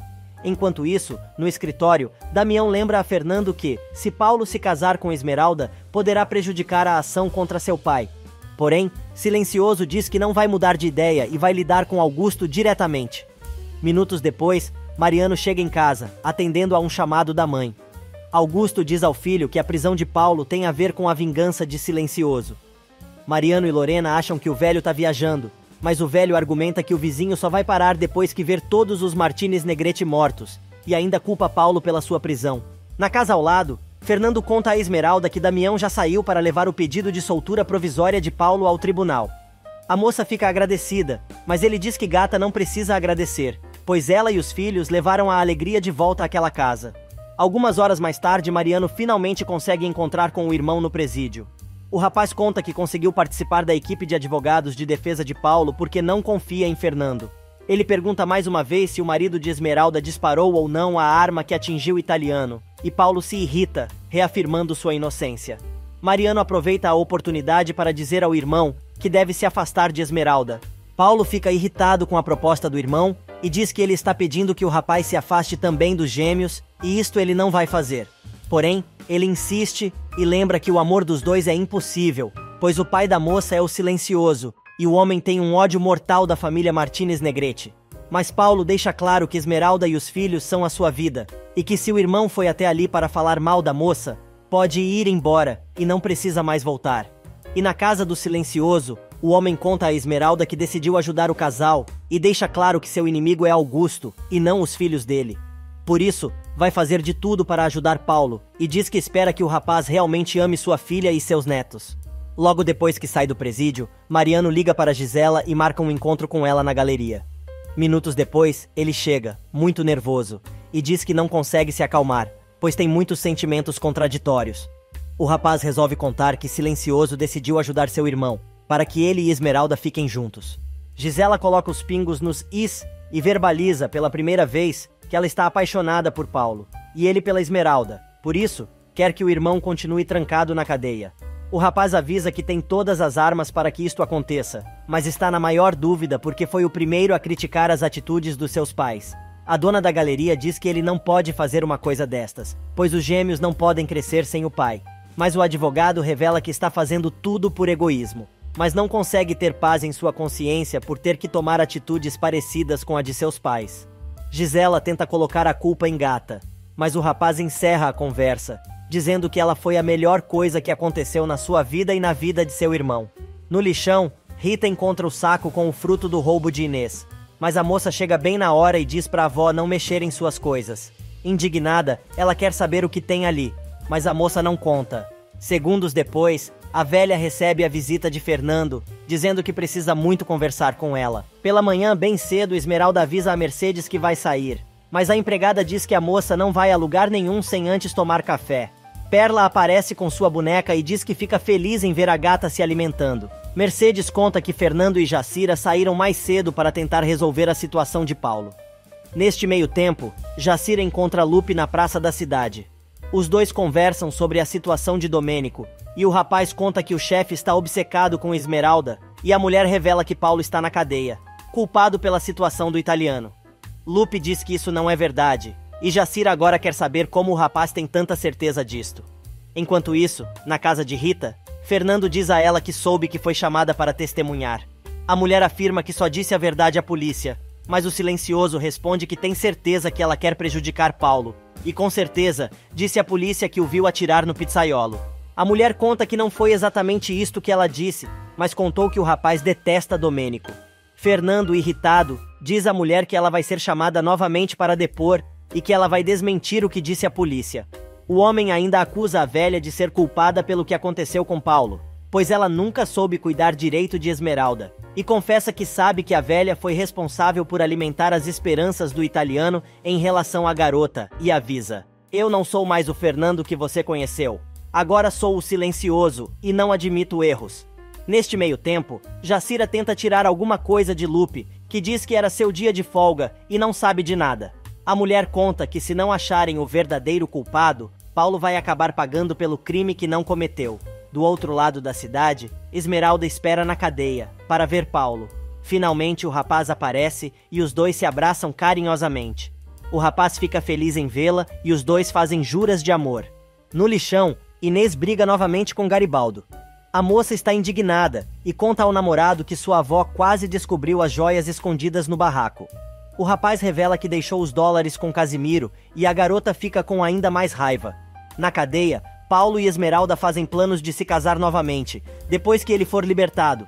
Enquanto isso, no escritório, Damião lembra a Fernando que, se Paulo se casar com Esmeralda, poderá prejudicar a ação contra seu pai. Porém, Silencioso diz que não vai mudar de ideia e vai lidar com Augusto diretamente. Minutos depois, Mariano chega em casa, atendendo a um chamado da mãe. Augusto diz ao filho que a prisão de Paulo tem a ver com a vingança de Silencioso. Mariano e Lorena acham que o velho tá viajando, mas o velho argumenta que o vizinho só vai parar depois que ver todos os Martínez Negrete mortos, e ainda culpa Paulo pela sua prisão. Na casa ao lado, Fernando conta a Esmeralda que Damião já saiu para levar o pedido de soltura provisória de Paulo ao tribunal. A moça fica agradecida, mas ele diz que Gata não precisa agradecer, pois ela e os filhos levaram a alegria de volta àquela casa. Algumas horas mais tarde, Mariano finalmente consegue encontrar com o irmão no presídio. O rapaz conta que conseguiu participar da equipe de advogados de defesa de Paulo porque não confia em Fernando. Ele pergunta mais uma vez se o marido de Esmeralda disparou ou não a arma que atingiu o italiano, e Paulo se irrita, reafirmando sua inocência. Mariano aproveita a oportunidade para dizer ao irmão que deve se afastar de Esmeralda. Paulo fica irritado com a proposta do irmão e diz que ele está pedindo que o rapaz se afaste também dos gêmeos, e isto ele não vai fazer. Porém, ele insiste e lembra que o amor dos dois é impossível, pois o pai da moça é o Silencioso, e o homem tem um ódio mortal da família Martínez Negrete. Mas Paulo deixa claro que Esmeralda e os filhos são a sua vida, e que se o irmão foi até ali para falar mal da moça, pode ir embora e não precisa mais voltar. E na casa do Silencioso, o homem conta a Esmeralda que decidiu ajudar o casal e deixa claro que seu inimigo é Augusto e não os filhos dele. Por isso, vai fazer de tudo para ajudar Paulo e diz que espera que o rapaz realmente ame sua filha e seus netos. Logo depois que sai do presídio, Mariano liga para Gisela e marca um encontro com ela na galeria. Minutos depois, ele chega, muito nervoso, e diz que não consegue se acalmar, pois tem muitos sentimentos contraditórios. O rapaz resolve contar que Silencioso decidiu ajudar seu irmão, para que ele e Esmeralda fiquem juntos. Gisela coloca os pingos nos is e verbaliza pela primeira vez que ela está apaixonada por Paulo, e ele pela Esmeralda. Por isso, quer que o irmão continue trancado na cadeia. O rapaz avisa que tem todas as armas para que isto aconteça, mas está na maior dúvida porque foi o primeiro a criticar as atitudes dos seus pais. A dona da galeria diz que ele não pode fazer uma coisa destas, pois os gêmeos não podem crescer sem o pai. Mas o advogado revela que está fazendo tudo por egoísmo, mas não consegue ter paz em sua consciência por ter que tomar atitudes parecidas com a de seus pais. Gisela tenta colocar a culpa em Gata, mas o rapaz encerra a conversa, dizendo que ela foi a melhor coisa que aconteceu na sua vida e na vida de seu irmão. No lixão, Rita encontra o saco com o fruto do roubo de Inês, mas a moça chega bem na hora e diz para a avó não mexer em suas coisas. Indignada, ela quer saber o que tem ali, mas a moça não conta. Segundos depois, a velha recebe a visita de Fernando, dizendo que precisa muito conversar com ela. Pela manhã, bem cedo, Esmeralda avisa a Mercedes que vai sair, mas a empregada diz que a moça não vai a lugar nenhum sem antes tomar café. Perla aparece com sua boneca e diz que fica feliz em ver a gata se alimentando. Mercedes conta que Fernando e Jacira saíram mais cedo para tentar resolver a situação de Paulo. Neste meio tempo, Jacira encontra Lupe na praça da cidade. Os dois conversam sobre a situação de Domênico, e o rapaz conta que o chefe está obcecado com Esmeralda, e a mulher revela que Paulo está na cadeia, culpado pela situação do italiano. Lupe diz que isso não é verdade, e Jacira agora quer saber como o rapaz tem tanta certeza disto. Enquanto isso, na casa de Rita, Fernando diz a ela que soube que foi chamada para testemunhar. A mulher afirma que só disse a verdade à polícia, mas o silencioso responde que tem certeza que ela quer prejudicar Paulo, e com certeza disse à polícia que o viu atirar no pizzaiolo. A mulher conta que não foi exatamente isto que ela disse, mas contou que o rapaz detesta Domênico. Fernando, irritado, diz à mulher que ela vai ser chamada novamente para depor e que ela vai desmentir o que disse à polícia. O homem ainda acusa a velha de ser culpada pelo que aconteceu com Paulo, pois ela nunca soube cuidar direito de Esmeralda, e confessa que sabe que a velha foi responsável por alimentar as esperanças do italiano em relação à garota, e avisa: "Eu não sou mais o Fernando que você conheceu. Agora sou o silencioso e não admito erros." Neste meio tempo, Jacira tenta tirar alguma coisa de Lupe, que diz que era seu dia de folga e não sabe de nada. A mulher conta que se não acharem o verdadeiro culpado, Paulo vai acabar pagando pelo crime que não cometeu. Do outro lado da cidade, Esmeralda espera na cadeia, para ver Paulo. Finalmente o rapaz aparece e os dois se abraçam carinhosamente. O rapaz fica feliz em vê-la e os dois fazem juras de amor. No lixão, Inês briga novamente com Garibaldo. A moça está indignada e conta ao namorado que sua avó quase descobriu as joias escondidas no barraco. O rapaz revela que deixou os dólares com Casimiro e a garota fica com ainda mais raiva. Na cadeia, Paulo e Esmeralda fazem planos de se casar novamente, depois que ele for libertado.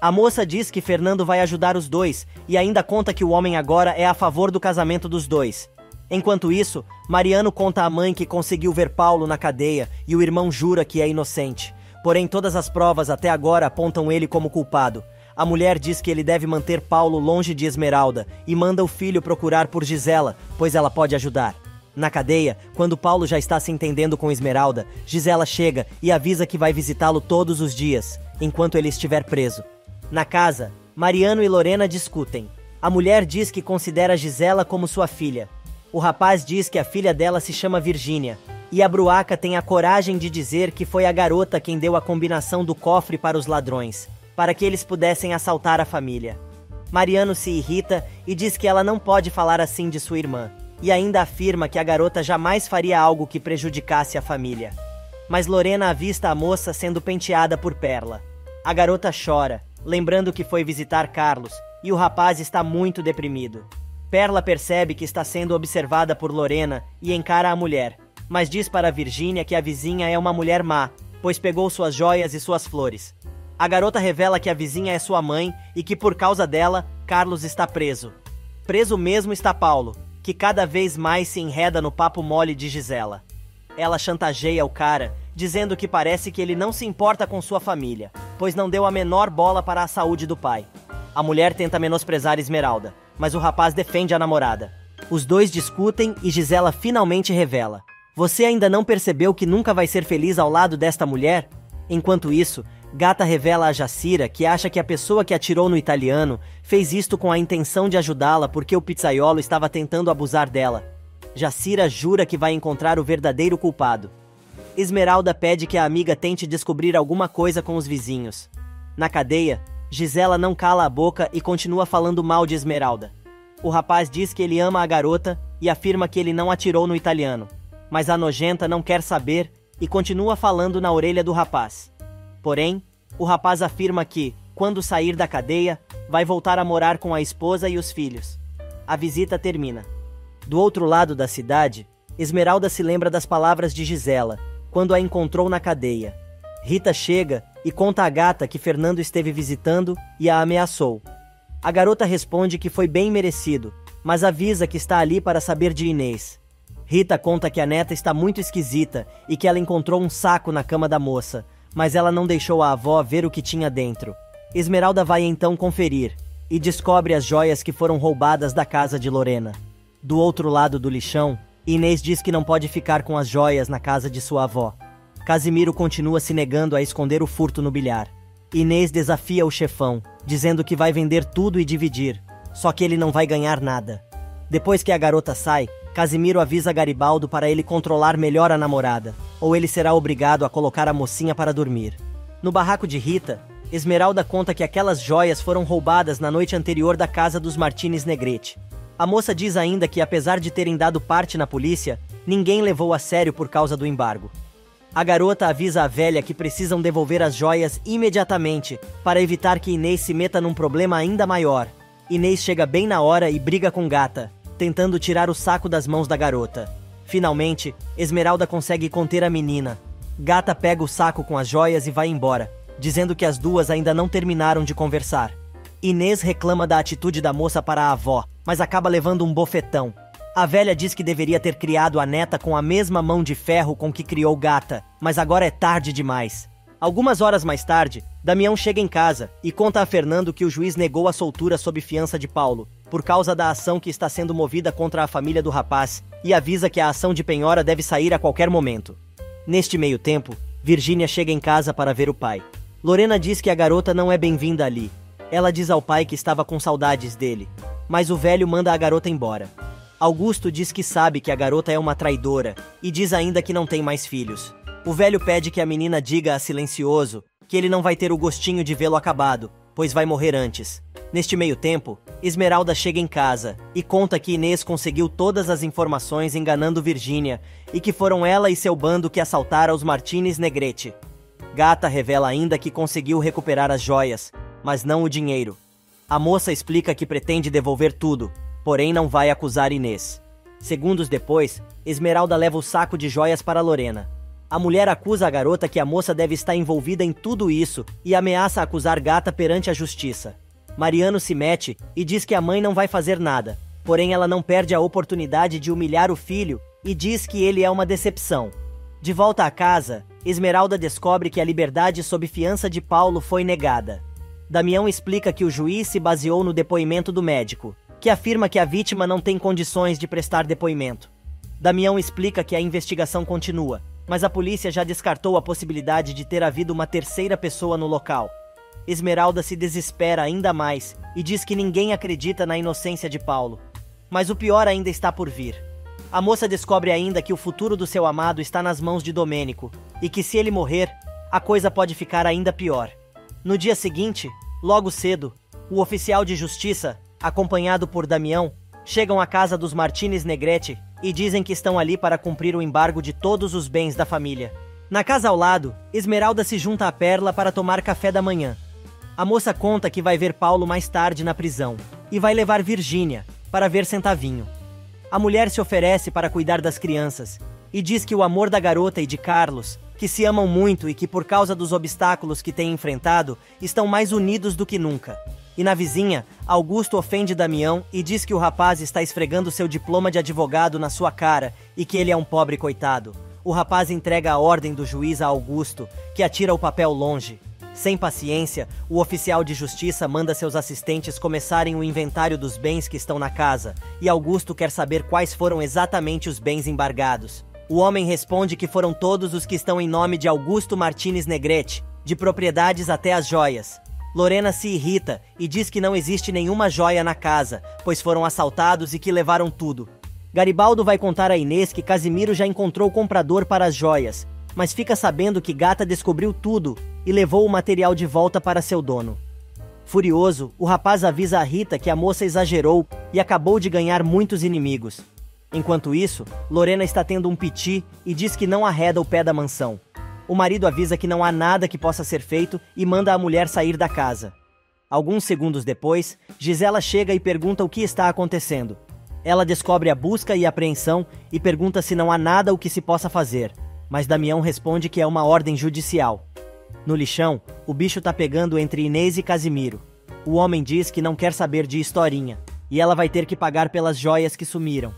A moça diz que Fernando vai ajudar os dois e ainda conta que o homem agora é a favor do casamento dos dois. Enquanto isso, Mariano conta à mãe que conseguiu ver Paulo na cadeia e o irmão jura que é inocente. Porém, todas as provas até agora apontam ele como culpado. A mulher diz que ele deve manter Paulo longe de Esmeralda e manda o filho procurar por Gisela, pois ela pode ajudar. Na cadeia, quando Paulo já está se entendendo com Esmeralda, Gisela chega e avisa que vai visitá-lo todos os dias, enquanto ele estiver preso. Na casa, Mariano e Lorena discutem. A mulher diz que considera Gisela como sua filha. O rapaz diz que a filha dela se chama Virgínia. E a Bruaca tem a coragem de dizer que foi a garota quem deu a combinação do cofre para os ladrões, para que eles pudessem assaltar a família. Mariano se irrita e diz que ela não pode falar assim de sua irmã, e ainda afirma que a garota jamais faria algo que prejudicasse a família. Mas Lorena avista a moça sendo penteada por Perla. A garota chora, lembrando que foi visitar Carlos, e o rapaz está muito deprimido. Perla percebe que está sendo observada por Lorena e encara a mulher, mas diz para Virgínia que a vizinha é uma mulher má, pois pegou suas joias e suas flores. A garota revela que a vizinha é sua mãe e que por causa dela, Carlos está preso. Preso mesmo está Paulo, que cada vez mais se enreda no papo mole de Gisela. Ela chantageia o cara, dizendo que parece que ele não se importa com sua família, pois não deu a menor bola para a saúde do pai. A mulher tenta menosprezar Esmeralda, mas o rapaz defende a namorada. Os dois discutem e Gisela finalmente revela: "Você ainda não percebeu que nunca vai ser feliz ao lado desta mulher?" Enquanto isso, Gata revela a Jacira que acha que a pessoa que atirou no italiano fez isto com a intenção de ajudá-la porque o pizzaiolo estava tentando abusar dela. Jacira jura que vai encontrar o verdadeiro culpado. Esmeralda pede que a amiga tente descobrir alguma coisa com os vizinhos. Na cadeia, Gisela não cala a boca e continua falando mal de Esmeralda. O rapaz diz que ele ama a garota e afirma que ele não atirou no italiano. Mas a nojenta não quer saber e continua falando na orelha do rapaz. Porém, o rapaz afirma que, quando sair da cadeia, vai voltar a morar com a esposa e os filhos. A visita termina. Do outro lado da cidade, Esmeralda se lembra das palavras de Gisela, quando a encontrou na cadeia. Rita chega e conta à gata que Fernando esteve visitando e a ameaçou. A garota responde que foi bem merecido, mas avisa que está ali para saber de Inês. Rita conta que a neta está muito esquisita e que ela encontrou um saco na cama da moça, mas ela não deixou a avó ver o que tinha dentro. Esmeralda vai então conferir e descobre as joias que foram roubadas da casa de Lorena. Do outro lado do lixão, Inês diz que não pode ficar com as joias na casa de sua avó. Casimiro continua se negando a esconder o furto no bilhar. Inês desafia o chefão, dizendo que vai vender tudo e dividir, só que ele não vai ganhar nada. Depois que a garota sai, Casimiro avisa Garibaldo para ele controlar melhor a namorada, ou ele será obrigado a colocar a mocinha para dormir. No barraco de Rita, Esmeralda conta que aquelas joias foram roubadas na noite anterior da casa dos Martínez Negrete. A moça diz ainda que, apesar de terem dado parte na polícia, ninguém levou a sério por causa do embargo. A garota avisa a velha que precisam devolver as joias imediatamente para evitar que Inês se meta num problema ainda maior. Inês chega bem na hora e briga com Gata, tentando tirar o saco das mãos da garota. Finalmente, Esmeralda consegue conter a menina. Gata pega o saco com as joias e vai embora, dizendo que as duas ainda não terminaram de conversar. Inês reclama da atitude da moça para a avó, mas acaba levando um bofetão. A velha diz que deveria ter criado a neta com a mesma mão de ferro com que criou Gata, mas agora é tarde demais. Algumas horas mais tarde, Damião chega em casa e conta a Fernando que o juiz negou a soltura sob fiança de Paulo, por causa da ação que está sendo movida contra a família do rapaz, e avisa que a ação de penhora deve sair a qualquer momento. Neste meio tempo, Virgínia chega em casa para ver o pai. Lorena diz que a garota não é bem-vinda ali. Ela diz ao pai que estava com saudades dele, mas o velho manda a garota embora. Augusto diz que sabe que a garota é uma traidora e diz ainda que não tem mais filhos. O velho pede que a menina diga a Silencioso que ele não vai ter o gostinho de vê-lo acabado, pois vai morrer antes. Neste meio tempo, Esmeralda chega em casa e conta que Inês conseguiu todas as informações enganando Virgínia e que foram ela e seu bando que assaltaram os Martínez Negrete. Gata revela ainda que conseguiu recuperar as joias, mas não o dinheiro. A moça explica que pretende devolver tudo, porém não vai acusar Inês. Segundos depois, Esmeralda leva o saco de joias para Lorena. A mulher acusa a garota que a moça deve estar envolvida em tudo isso e ameaça acusar Gata perante a justiça. Mariano se mete e diz que a mãe não vai fazer nada, porém ela não perde a oportunidade de humilhar o filho e diz que ele é uma decepção. De volta à casa, Esmeralda descobre que a liberdade sob fiança de Paulo foi negada. Damião explica que o juiz se baseou no depoimento do médico, que afirma que a vítima não tem condições de prestar depoimento. Damião explica que a investigação continua, mas a polícia já descartou a possibilidade de ter havido uma terceira pessoa no local. Esmeralda se desespera ainda mais e diz que ninguém acredita na inocência de Paulo. Mas o pior ainda está por vir. A moça descobre ainda que o futuro do seu amado está nas mãos de Domênico, e que se ele morrer, a coisa pode ficar ainda pior. No dia seguinte, logo cedo, o oficial de justiça, acompanhado por Damião, chegam à casa dos Martínez Negrete e dizem que estão ali para cumprir o embargo de todos os bens da família. Na casa ao lado, Esmeralda se junta a Perla para tomar café da manhã. A moça conta que vai ver Paulo mais tarde na prisão e vai levar Virgínia para ver Centavinho. A mulher se oferece para cuidar das crianças e diz que o amor da garota e de Carlos, que se amam muito e que por causa dos obstáculos que têm enfrentado, estão mais unidos do que nunca. E na vizinha, Augusto ofende Damião e diz que o rapaz está esfregando seu diploma de advogado na sua cara e que ele é um pobre coitado. O rapaz entrega a ordem do juiz a Augusto, que atira o papel longe. Sem paciência, o oficial de justiça manda seus assistentes começarem o inventário dos bens que estão na casa, e Augusto quer saber quais foram exatamente os bens embargados. O homem responde que foram todos os que estão em nome de Augusto Martínez Negrete, de propriedades até as joias. Lorena se irrita e diz que não existe nenhuma joia na casa, pois foram assaltados e que levaram tudo. Garibaldo vai contar a Inês que Casimiro já encontrou comprador para as joias, mas fica sabendo que Gata descobriu tudo e levou o material de volta para seu dono. Furioso, o rapaz avisa a Rita que a moça exagerou e acabou de ganhar muitos inimigos. Enquanto isso, Lorena está tendo um piti e diz que não arreda o pé da mansão. O marido avisa que não há nada que possa ser feito e manda a mulher sair da casa. Alguns segundos depois, Gisela chega e pergunta o que está acontecendo. Ela descobre a busca e apreensão e pergunta se não há nada o que se possa fazer, mas Damião responde que é uma ordem judicial. No lixão, o bicho tá pegando entre Inês e Casimiro. O homem diz que não quer saber de historinha, e ela vai ter que pagar pelas joias que sumiram.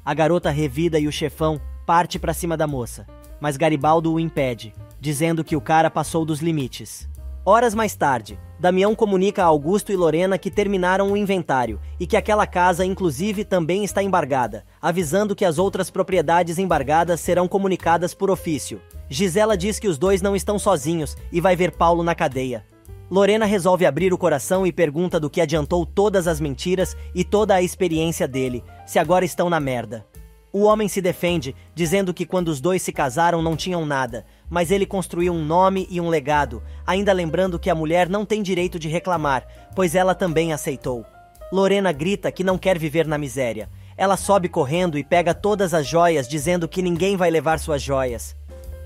A garota revida e o chefão parte pra cima da moça, mas Garibaldo o impede, dizendo que o cara passou dos limites. Horas mais tarde, Damião comunica a Augusto e Lorena que terminaram o inventário e que aquela casa, inclusive, também está embargada, avisando que as outras propriedades embargadas serão comunicadas por ofício. Gisela diz que os dois não estão sozinhos e vai ver Paulo na cadeia. Lorena resolve abrir o coração e pergunta do que adiantou todas as mentiras e toda a experiência dele, se agora estão na merda. O homem se defende, dizendo que quando os dois se casaram não tinham nada, mas ele construiu um nome e um legado, ainda lembrando que a mulher não tem direito de reclamar, pois ela também aceitou. Lorena grita que não quer viver na miséria. Ela sobe correndo e pega todas as joias, dizendo que ninguém vai levar suas joias.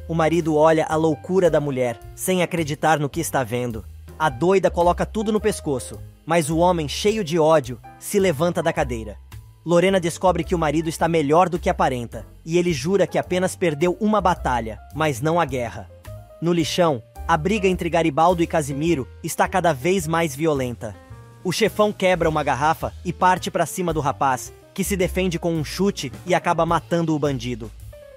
O marido olha a loucura da mulher, sem acreditar no que está vendo. A doida coloca tudo no pescoço, mas o homem, cheio de ódio, se levanta da cadeira. Lorena descobre que o marido está melhor do que aparenta, e ele jura que apenas perdeu uma batalha, mas não a guerra. No lixão, a briga entre Garibaldo e Casimiro está cada vez mais violenta. O chefão quebra uma garrafa e parte para cima do rapaz, que se defende com um chute e acaba matando o bandido.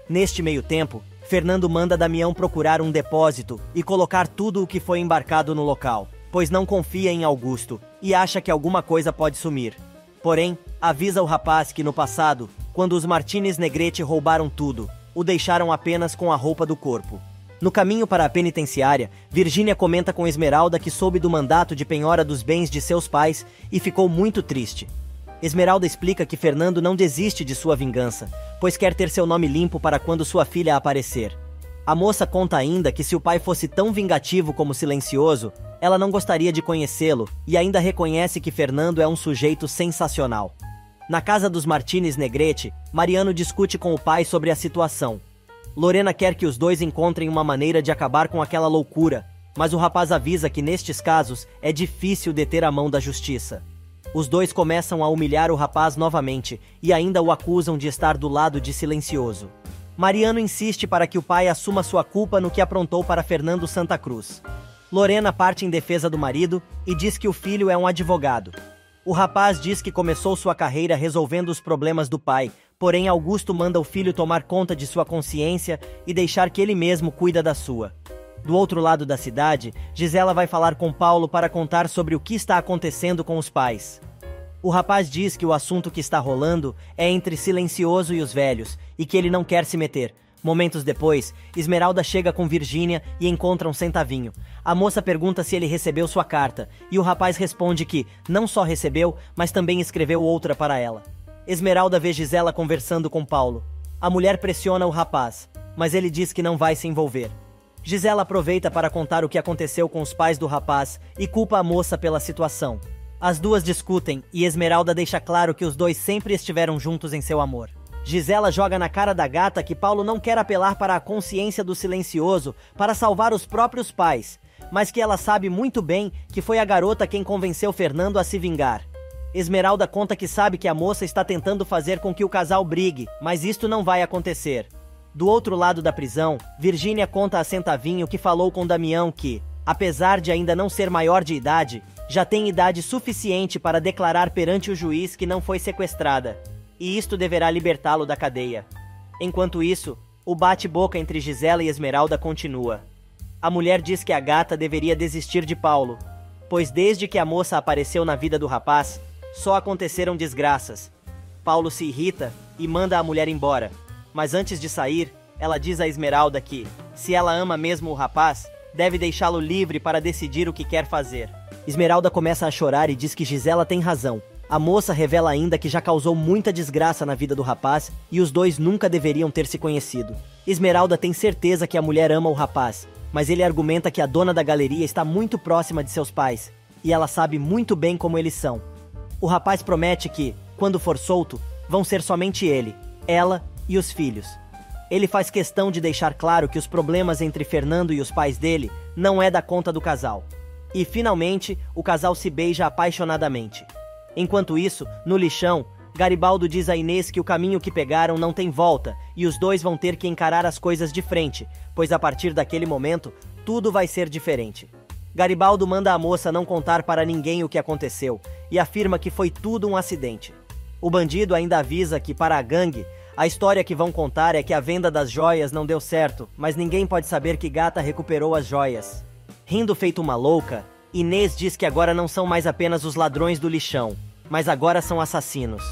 Neste meio tempo, Fernando manda Damião procurar um depósito e colocar tudo o que foi embarcado no local, pois não confia em Augusto e acha que alguma coisa pode sumir. Porém, avisa o rapaz que no passado, quando os Martínez Negrete roubaram tudo, o deixaram apenas com a roupa do corpo. No caminho para a penitenciária, Virgínia comenta com Esmeralda que soube do mandato de penhora dos bens de seus pais e ficou muito triste. Esmeralda explica que Fernando não desiste de sua vingança, pois quer ter seu nome limpo para quando sua filha aparecer. A moça conta ainda que se o pai fosse tão vingativo como silencioso, ela não gostaria de conhecê-lo e ainda reconhece que Fernando é um sujeito sensacional. Na casa dos Martínez Negrete, Mariano discute com o pai sobre a situação. Lorena quer que os dois encontrem uma maneira de acabar com aquela loucura, mas o rapaz avisa que nestes casos é difícil deter a mão da justiça. Os dois começam a humilhar o rapaz novamente e ainda o acusam de estar do lado de Silencioso. Mariano insiste para que o pai assuma sua culpa no que aprontou para Fernando Santa Cruz. Lorena parte em defesa do marido e diz que o filho é um advogado. O rapaz diz que começou sua carreira resolvendo os problemas do pai, porém Augusto manda o filho tomar conta de sua consciência e deixar que ele mesmo cuida da sua. Do outro lado da cidade, Gisela vai falar com Paulo para contar sobre o que está acontecendo com os pais. O rapaz diz que o assunto que está rolando é entre Silencioso e os velhos, e que ele não quer se meter. Momentos depois, Esmeralda chega com Virgínia e encontra um centavinho. A moça pergunta se ele recebeu sua carta, e o rapaz responde que não só recebeu, mas também escreveu outra para ela. Esmeralda vê Gisela conversando com Paulo. A mulher pressiona o rapaz, mas ele diz que não vai se envolver. Gisela aproveita para contar o que aconteceu com os pais do rapaz e culpa a moça pela situação. As duas discutem e Esmeralda deixa claro que os dois sempre estiveram juntos em seu amor. Gisela joga na cara da gata que Paulo não quer apelar para a consciência do Silencioso para salvar os próprios pais, mas que ela sabe muito bem que foi a garota quem convenceu Fernando a se vingar. Esmeralda conta que sabe que a moça está tentando fazer com que o casal brigue, mas isto não vai acontecer. Do outro lado da prisão, Virgínia conta a Centavinho que falou com Damião que, apesar de ainda não ser maior de idade, já tem idade suficiente para declarar perante o juiz que não foi sequestrada, e isto deverá libertá-lo da cadeia. Enquanto isso, o bate-boca entre Gisela e Esmeralda continua. A mulher diz que a gata deveria desistir de Paulo, pois desde que a moça apareceu na vida do rapaz, só aconteceram desgraças. Paulo se irrita e manda a mulher embora. Mas antes de sair, ela diz a Esmeralda que, se ela ama mesmo o rapaz, deve deixá-lo livre para decidir o que quer fazer. Esmeralda começa a chorar e diz que Gisela tem razão, A moça revela ainda que já causou muita desgraça na vida do rapaz e os dois nunca deveriam ter se conhecido. Esmeralda tem certeza que a mulher ama o rapaz, mas ele argumenta que a dona da galeria está muito próxima de seus pais e ela sabe muito bem como eles são. O rapaz promete que, quando for solto, vão ser somente ele, ela e os filhos. Ele faz questão de deixar claro que os problemas entre Fernando e os pais dele não é da conta do casal. E, finalmente, o casal se beija apaixonadamente. Enquanto isso, no lixão, Garibaldo diz a Inês que o caminho que pegaram não tem volta e os dois vão ter que encarar as coisas de frente, pois a partir daquele momento, tudo vai ser diferente. Garibaldo manda a moça não contar para ninguém o que aconteceu e afirma que foi tudo um acidente. O bandido ainda avisa que, para a gangue, a história que vão contar é que a venda das joias não deu certo, mas ninguém pode saber que Gata recuperou as joias. Rindo feito uma louca, Inês diz que agora não são mais apenas os ladrões do lixão, mas agora são assassinos.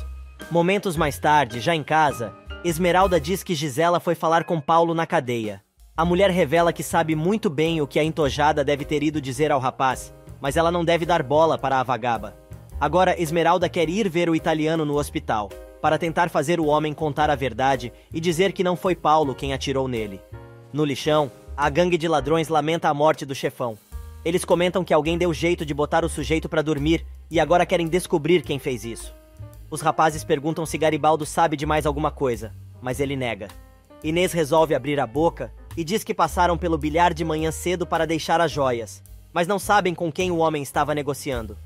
Momentos mais tarde, já em casa, Esmeralda diz que Gisela foi falar com Paulo na cadeia. A mulher revela que sabe muito bem o que a entojada deve ter ido dizer ao rapaz, mas ela não deve dar bola para a vagaba. Agora, Esmeralda quer ir ver o italiano no hospital, para tentar fazer o homem contar a verdade e dizer que não foi Paulo quem atirou nele. No lixão, a gangue de ladrões lamenta a morte do chefão. Eles comentam que alguém deu jeito de botar o sujeito para dormir e agora querem descobrir quem fez isso. Os rapazes perguntam se Garibaldo sabe de mais alguma coisa, mas ele nega. Inês resolve abrir a boca e diz que passaram pelo bilhar de manhã cedo para deixar as joias, mas não sabem com quem o homem estava negociando.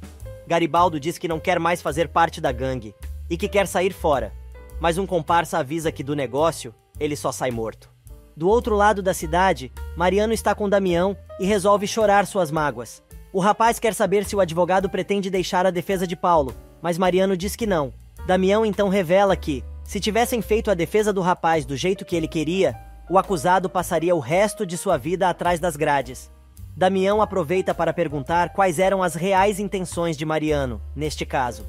Garibaldo diz que não quer mais fazer parte da gangue e que quer sair fora, mas um comparsa avisa que do negócio ele só sai morto. Do outro lado da cidade, Mariano está com Damião e resolve chorar suas mágoas. O rapaz quer saber se o advogado pretende deixar a defesa de Paulo, mas Mariano diz que não. Damião então revela que, se tivessem feito a defesa do rapaz do jeito que ele queria, o acusado passaria o resto de sua vida atrás das grades. Damião aproveita para perguntar quais eram as reais intenções de Mariano, neste caso.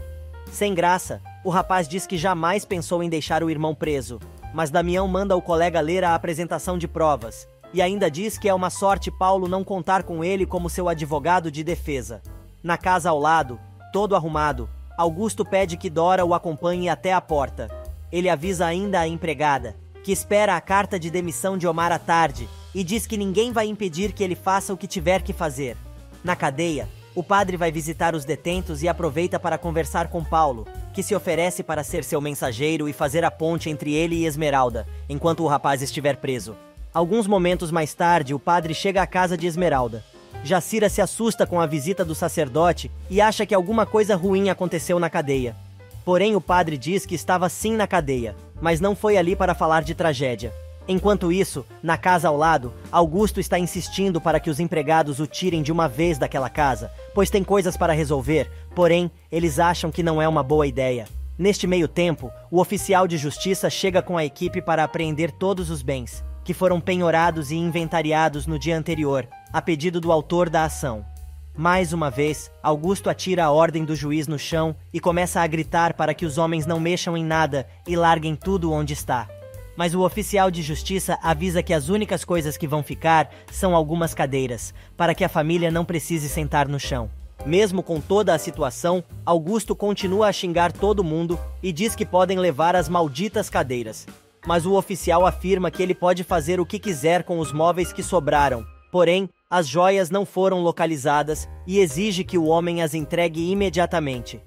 Sem graça, o rapaz diz que jamais pensou em deixar o irmão preso, mas Damião manda o colega ler a apresentação de provas, e ainda diz que é uma sorte Paulo não contar com ele como seu advogado de defesa. Na casa ao lado, todo arrumado, Augusto pede que Dora o acompanhe até a porta. Ele avisa ainda a empregada, que espera a carta de demissão de Omar à tarde, e diz que ninguém vai impedir que ele faça o que tiver que fazer. Na cadeia, o padre vai visitar os detentos e aproveita para conversar com Paulo, que se oferece para ser seu mensageiro e fazer a ponte entre ele e Esmeralda, enquanto o rapaz estiver preso. Alguns momentos mais tarde, o padre chega à casa de Esmeralda. Jacira se assusta com a visita do sacerdote e acha que alguma coisa ruim aconteceu na cadeia. Porém, o padre diz que estava sim na cadeia, mas não foi ali para falar de tragédia. Enquanto isso, na casa ao lado, Augusto está insistindo para que os empregados o tirem de uma vez daquela casa, pois tem coisas para resolver, porém, eles acham que não é uma boa ideia. Neste meio tempo, o oficial de justiça chega com a equipe para apreender todos os bens, que foram penhorados e inventariados no dia anterior, a pedido do autor da ação. Mais uma vez, Augusto atira a ordem do juiz no chão e começa a gritar para que os homens não mexam em nada e larguem tudo onde está. Mas o oficial de justiça avisa que as únicas coisas que vão ficar são algumas cadeiras, para que a família não precise sentar no chão. Mesmo com toda a situação, Augusto continua a xingar todo mundo e diz que podem levar as malditas cadeiras. Mas o oficial afirma que ele pode fazer o que quiser com os móveis que sobraram. Porém, as joias não foram localizadas e exige que o homem as entregue imediatamente.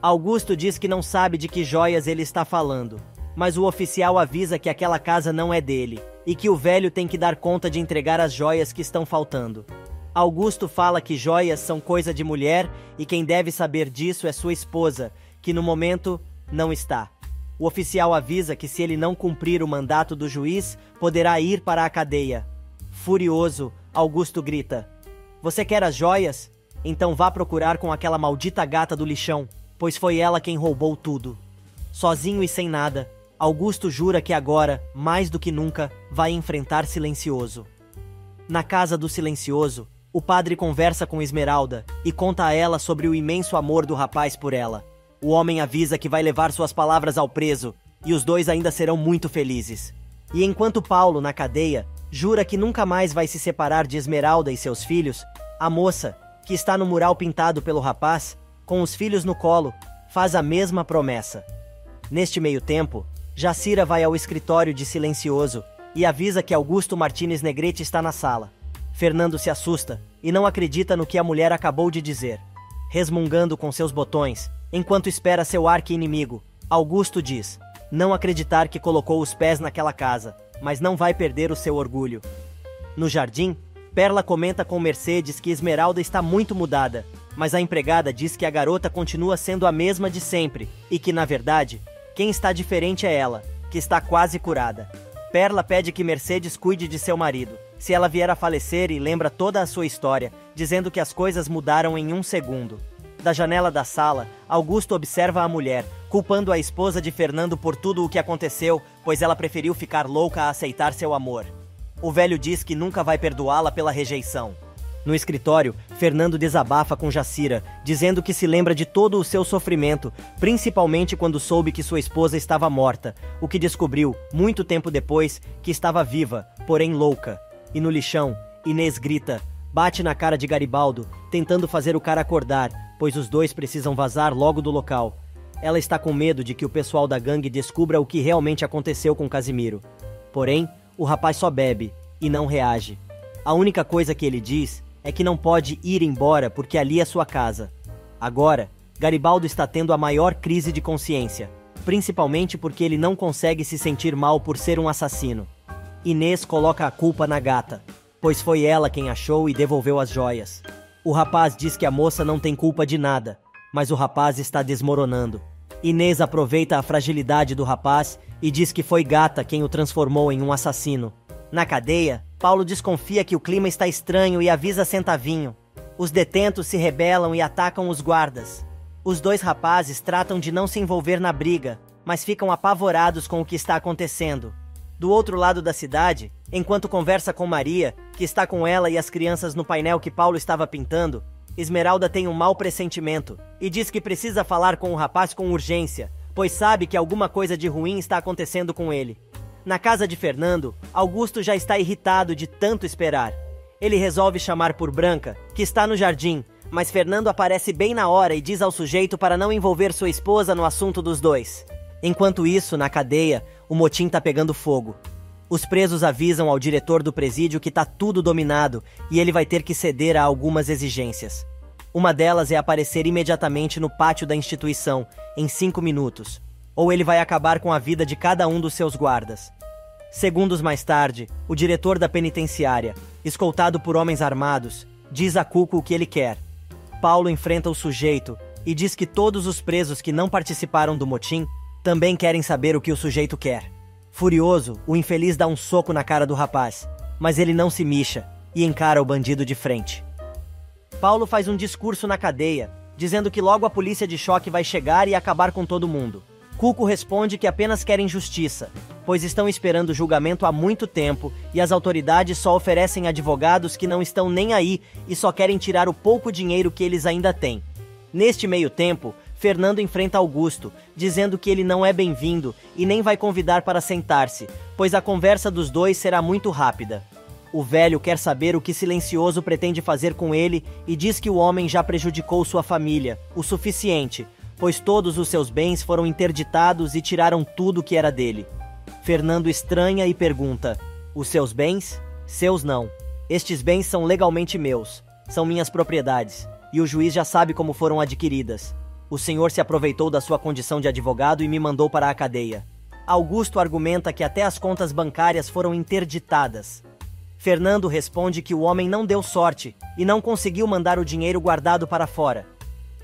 Augusto diz que não sabe de que joias ele está falando, mas o oficial avisa que aquela casa não é dele e que o velho tem que dar conta de entregar as joias que estão faltando. Augusto fala que joias são coisa de mulher e quem deve saber disso é sua esposa, que no momento não está. O oficial avisa que se ele não cumprir o mandato do juiz, poderá ir para a cadeia. Furioso, Augusto grita: "Você quer as joias? Então vá procurar com aquela maldita gata do lixão, pois foi ela quem roubou tudo." Sozinho e sem nada, Augusto jura que agora, mais do que nunca, vai enfrentar Silencioso. Na casa do Silencioso, o padre conversa com Esmeralda e conta a ela sobre o imenso amor do rapaz por ela. O homem avisa que vai levar suas palavras ao preso e os dois ainda serão muito felizes. E enquanto Paulo, na cadeia, jura que nunca mais vai se separar de Esmeralda e seus filhos, a moça, que está no mural pintado pelo rapaz, com os filhos no colo, faz a mesma promessa. Neste meio tempo, Jacira vai ao escritório de Silencioso e avisa que Augusto Martínez Negrete está na sala. Fernando se assusta e não acredita no que a mulher acabou de dizer. Resmungando com seus botões, enquanto espera seu arqui-inimigo, Augusto diz não acreditar que colocou os pés naquela casa, mas não vai perder o seu orgulho. No jardim, Perla comenta com Mercedes que Esmeralda está muito mudada, mas a empregada diz que a garota continua sendo a mesma de sempre e que, na verdade, quem está diferente é ela, que está quase curada. Perla pede que Mercedes cuide de seu marido, se ela vier a falecer, e lembra toda a sua história, dizendo que as coisas mudaram em um segundo. Da janela da sala, Augusto observa a mulher, culpando a esposa de Fernando por tudo o que aconteceu, pois ela preferiu ficar louca a aceitar seu amor. O velho diz que nunca vai perdoá-la pela rejeição. No escritório, Fernando desabafa com Jacira, dizendo que se lembra de todo o seu sofrimento, principalmente quando soube que sua esposa estava morta, o que descobriu, muito tempo depois, que estava viva, porém louca. E no lixão, Inês grita, bate na cara de Garibaldo, tentando fazer o cara acordar, pois os dois precisam vazar logo do local. Ela está com medo de que o pessoal da gangue descubra o que realmente aconteceu com Casimiro. Porém, o rapaz só bebe e não reage. A única coisa que ele diz é que não pode ir embora porque ali é sua casa. Agora, Garibaldo está tendo a maior crise de consciência, principalmente porque ele não consegue se sentir mal por ser um assassino. Inês coloca a culpa na gata, pois foi ela quem achou e devolveu as joias. O rapaz diz que a moça não tem culpa de nada, mas o rapaz está desmoronando. Inês aproveita a fragilidade do rapaz e diz que foi gata quem o transformou em um assassino. Na cadeia, Paulo desconfia que o clima está estranho e avisa Centavinho. Os detentos se rebelam e atacam os guardas. Os dois rapazes tratam de não se envolver na briga, mas ficam apavorados com o que está acontecendo. Do outro lado da cidade, enquanto conversa com Maria, que está com ela e as crianças no painel que Paulo estava pintando, Esmeralda tem um mau pressentimento e diz que precisa falar com o rapaz com urgência, pois sabe que alguma coisa de ruim está acontecendo com ele. Na casa de Fernando, Augusto já está irritado de tanto esperar. Ele resolve chamar por Branca, que está no jardim, mas Fernando aparece bem na hora e diz ao sujeito para não envolver sua esposa no assunto dos dois. Enquanto isso, na cadeia, o motim tá pegando fogo. Os presos avisam ao diretor do presídio que tá tudo dominado e ele vai ter que ceder a algumas exigências. Uma delas é aparecer imediatamente no pátio da instituição, em 5 minutos, ou ele vai acabar com a vida de cada um dos seus guardas. Segundos mais tarde, o diretor da penitenciária, escoltado por homens armados, diz a Cuco o que ele quer. Paulo enfrenta o sujeito e diz que todos os presos que não participaram do motim também querem saber o que o sujeito quer. Furioso, o infeliz dá um soco na cara do rapaz, mas ele não se mixa e encara o bandido de frente. Paulo faz um discurso na cadeia, dizendo que logo a polícia de choque vai chegar e acabar com todo mundo. Cuco responde que apenas querem justiça, pois estão esperando o julgamento há muito tempo e as autoridades só oferecem advogados que não estão nem aí e só querem tirar o pouco dinheiro que eles ainda têm. Neste meio tempo, Fernando enfrenta Augusto, dizendo que ele não é bem-vindo e nem vai convidar para sentar-se, pois a conversa dos dois será muito rápida. O velho quer saber o que Silencioso pretende fazer com ele e diz que o homem já prejudicou sua família, o suficiente, pois todos os seus bens foram interditados e tiraram tudo que era dele. Fernando estranha e pergunta: os seus bens? Seus não. Estes bens são legalmente meus, são minhas propriedades, e o juiz já sabe como foram adquiridas. O senhor se aproveitou da sua condição de advogado e me mandou para a cadeia. Augusto argumenta que até as contas bancárias foram interditadas. Fernando responde que o homem não deu sorte e não conseguiu mandar o dinheiro guardado para fora.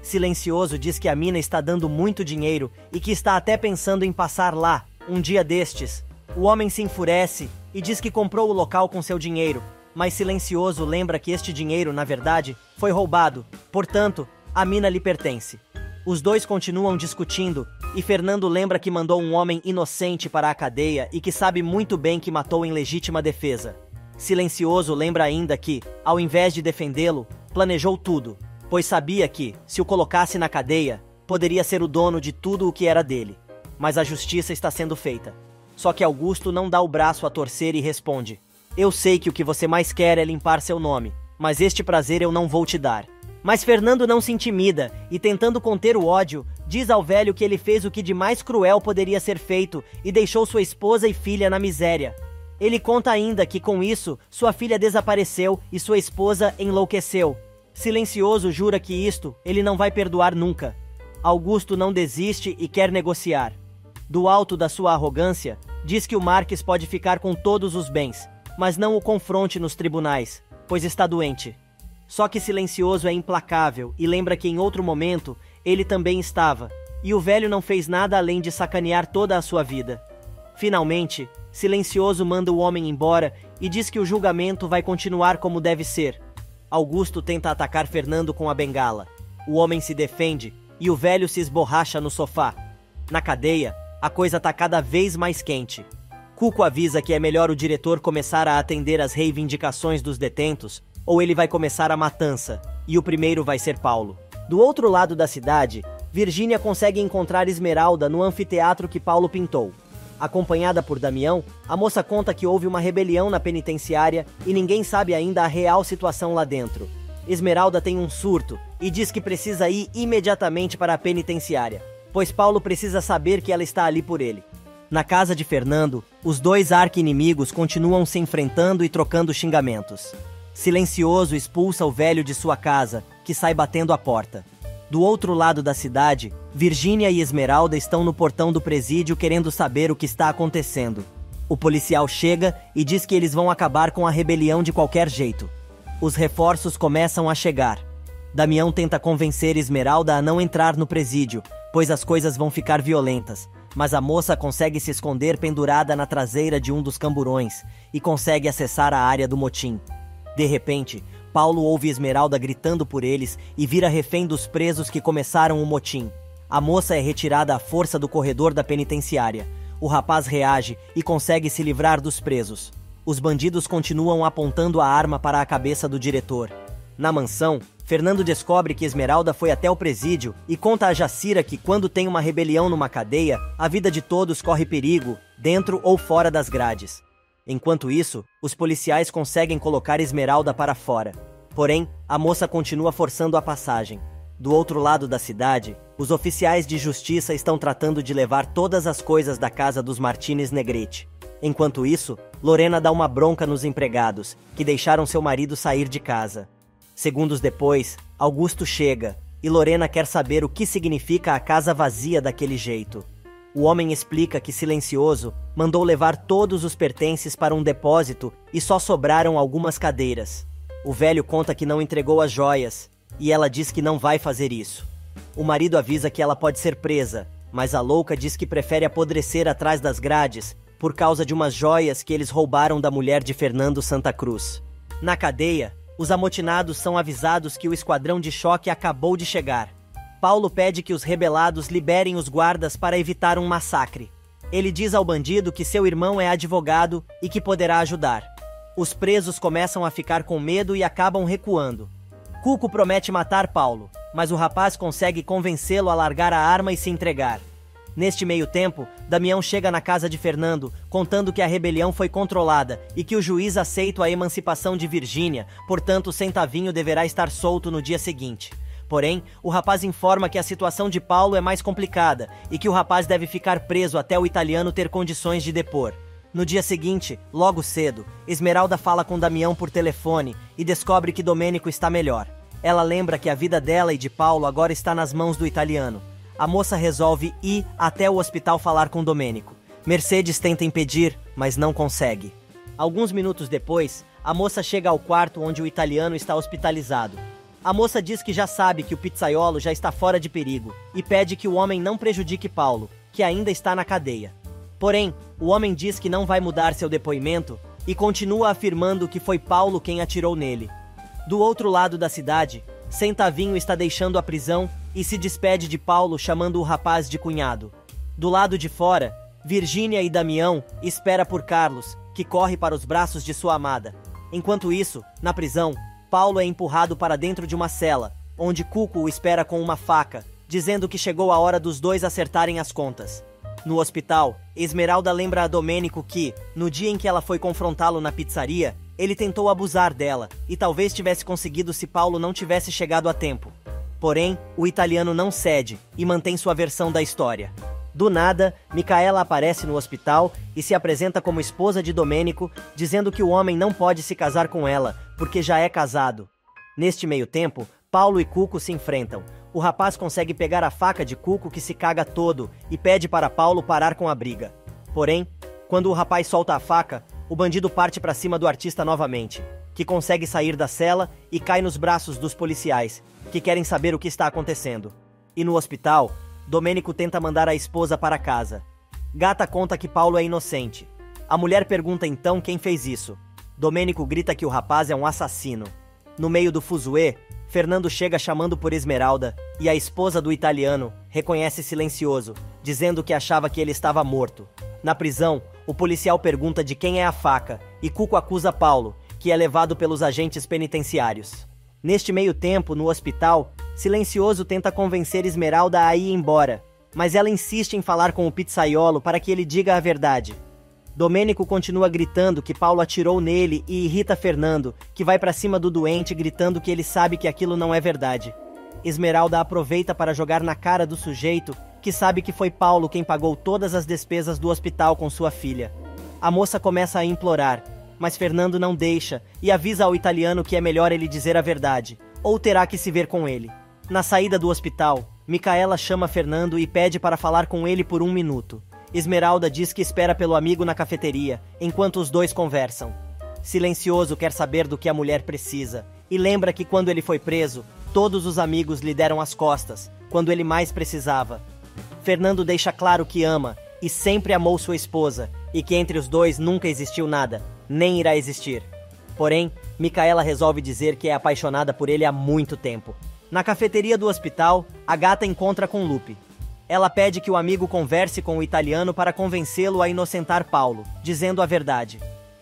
Silencioso diz que a mina está dando muito dinheiro e que está até pensando em passar lá, um dia destes. O homem se enfurece e diz que comprou o local com seu dinheiro, mas Silencioso lembra que este dinheiro, na verdade, foi roubado, portanto, a mina lhe pertence. Os dois continuam discutindo e Fernando lembra que mandou um homem inocente para a cadeia e que sabe muito bem que matou em legítima defesa. Silencioso lembra ainda que, ao invés de defendê-lo, planejou tudo, pois sabia que, se o colocasse na cadeia, poderia ser o dono de tudo o que era dele. Mas a justiça está sendo feita. Só que Augusto não dá o braço a torcer e responde: eu sei que o que você mais quer é limpar seu nome, mas este prazer eu não vou te dar. Mas Fernando não se intimida e, tentando conter o ódio, diz ao velho que ele fez o que de mais cruel poderia ser feito e deixou sua esposa e filha na miséria. Ele conta ainda que, com isso, sua filha desapareceu e sua esposa enlouqueceu. Silencioso jura que isto ele não vai perdoar nunca. Augusto não desiste e quer negociar. Do alto da sua arrogância, diz que o Marques pode ficar com todos os bens, mas não o confronte nos tribunais, pois está doente. Só que Silencioso é implacável e lembra que em outro momento ele também estava, e o velho não fez nada além de sacanear toda a sua vida. Finalmente, Silencioso manda o homem embora e diz que o julgamento vai continuar como deve ser. Augusto tenta atacar Fernando com a bengala. O homem se defende e o velho se esborracha no sofá. Na cadeia, a coisa tá cada vez mais quente. Cuco avisa que é melhor o diretor começar a atender às reivindicações dos detentos, ou ele vai começar a matança, e o primeiro vai ser Paulo. Do outro lado da cidade, Virgínia consegue encontrar Esmeralda no anfiteatro que Paulo pintou. Acompanhada por Damião, a moça conta que houve uma rebelião na penitenciária e ninguém sabe ainda a real situação lá dentro. Esmeralda tem um surto e diz que precisa ir imediatamente para a penitenciária, pois Paulo precisa saber que ela está ali por ele. Na casa de Fernando, os dois arqui-inimigos continuam se enfrentando e trocando xingamentos. Silencioso expulsa o velho de sua casa, que sai batendo a porta. Do outro lado da cidade, Virgínia e Esmeralda estão no portão do presídio querendo saber o que está acontecendo. O policial chega e diz que eles vão acabar com a rebelião de qualquer jeito. Os reforços começam a chegar. Damião tenta convencer Esmeralda a não entrar no presídio, pois as coisas vão ficar violentas, mas a moça consegue se esconder pendurada na traseira de um dos camburões e consegue acessar a área do motim. De repente, Paulo ouve Esmeralda gritando por eles e vira refém dos presos que começaram o motim. A moça é retirada à força do corredor da penitenciária. O rapaz reage e consegue se livrar dos presos. Os bandidos continuam apontando a arma para a cabeça do diretor. Na mansão, Fernando descobre que Esmeralda foi até o presídio e conta a Jacira que, quando tem uma rebelião numa cadeia, a vida de todos corre perigo, dentro ou fora das grades. Enquanto isso, os policiais conseguem colocar Esmeralda para fora. Porém, a moça continua forçando a passagem. Do outro lado da cidade, os oficiais de justiça estão tratando de levar todas as coisas da casa dos Martínez Negrete. Enquanto isso, Lorena dá uma bronca nos empregados, que deixaram seu marido sair de casa. Segundos depois, Augusto chega, e Lorena quer saber o que significa a casa vazia daquele jeito. O homem explica que Silencioso mandou levar todos os pertences para um depósito e só sobraram algumas cadeiras. O velho conta que não entregou as joias, e ela diz que não vai fazer isso. O marido avisa que ela pode ser presa, mas a louca diz que prefere apodrecer atrás das grades por causa de umas joias que eles roubaram da mulher de Fernando Santa Cruz. Na cadeia, os amotinados são avisados que o esquadrão de choque acabou de chegar. Paulo pede que os rebelados liberem os guardas para evitar um massacre. Ele diz ao bandido que seu irmão é advogado e que poderá ajudar. Os presos começam a ficar com medo e acabam recuando. Cuco promete matar Paulo, mas o rapaz consegue convencê-lo a largar a arma e se entregar. Neste meio tempo, Damião chega na casa de Fernando, contando que a rebelião foi controlada e que o juiz aceita a emancipação de Virgínia, portanto Centavinho deverá estar solto no dia seguinte. Porém, o rapaz informa que a situação de Paulo é mais complicada e que o rapaz deve ficar preso até o italiano ter condições de depor. No dia seguinte, logo cedo, Esmeralda fala com Damião por telefone e descobre que Domênico está melhor. Ela lembra que a vida dela e de Paulo agora está nas mãos do italiano. A moça resolve ir até o hospital falar com Domênico. Mercedes tenta impedir, mas não consegue. Alguns minutos depois, a moça chega ao quarto onde o italiano está hospitalizado. A moça diz que já sabe que o pizzaiolo já está fora de perigo e pede que o homem não prejudique Paulo, que ainda está na cadeia. Porém, o homem diz que não vai mudar seu depoimento e continua afirmando que foi Paulo quem atirou nele. Do outro lado da cidade, Centavinho está deixando a prisão e se despede de Paulo chamando o rapaz de cunhado. Do lado de fora, Virgínia e Damião espera por Carlos, que corre para os braços de sua amada. Enquanto isso, na prisão, Paulo é empurrado para dentro de uma cela, onde Cuco o espera com uma faca, dizendo que chegou a hora dos dois acertarem as contas. No hospital, Esmeralda lembra a Domênico que, no dia em que ela foi confrontá-lo na pizzaria, Ele tentou abusar dela, e talvez tivesse conseguido se Paulo não tivesse chegado a tempo. Porém, o italiano não cede, e mantém sua versão da história. Do nada, Micaela aparece no hospital e se apresenta como esposa de Domênico, dizendo que o homem não pode se casar com ela, porque já é casado. Neste meio tempo, Paulo e Cuco se enfrentam. O rapaz consegue pegar a faca de Cuco, que se caga todo, e pede para Paulo parar com a briga. Porém, quando o rapaz solta a faca, o bandido parte para cima do artista novamente, que consegue sair da cela e cai nos braços dos policiais, que querem saber o que está acontecendo. E no hospital, Domênico tenta mandar a esposa para casa. Gata conta que Paulo é inocente. A mulher pergunta então quem fez isso. Domênico grita que o rapaz é um assassino. No meio do fuzuê, Fernando chega chamando por Esmeralda, e a esposa do italiano reconhece silencioso, dizendo que achava que ele estava morto. Na prisão, o policial pergunta de quem é a faca, e Cuco acusa Paulo, que é levado pelos agentes penitenciários. Neste meio tempo, no hospital, Silencioso tenta convencer Esmeralda a ir embora, mas ela insiste em falar com o pizzaiolo para que ele diga a verdade. Domênico continua gritando que Paulo atirou nele e irrita Fernando, que vai para cima do doente gritando que ele sabe que aquilo não é verdade. Esmeralda aproveita para jogar na cara do sujeito, que sabe que foi Paulo quem pagou todas as despesas do hospital com sua filha. A moça começa a implorar, mas Fernando não deixa e avisa ao italiano que é melhor ele dizer a verdade, ou terá que se ver com ele. Na saída do hospital, Micaela chama Fernando e pede para falar com ele por 1 minuto. Esmeralda diz que espera pelo amigo na cafeteria, enquanto os dois conversam. Silencioso quer saber do que a mulher precisa, e lembra que quando ele foi preso, todos os amigos lhe deram as costas, quando ele mais precisava. Fernando deixa claro que ama, e sempre amou sua esposa, e que entre os dois nunca existiu nada, nem irá existir. Porém, Micaela resolve dizer que é apaixonada por ele há muito tempo. Na cafeteria do hospital, a gata encontra com Lupe. Ela pede que o amigo converse com o italiano para convencê-lo a inocentar Paulo, dizendo a verdade.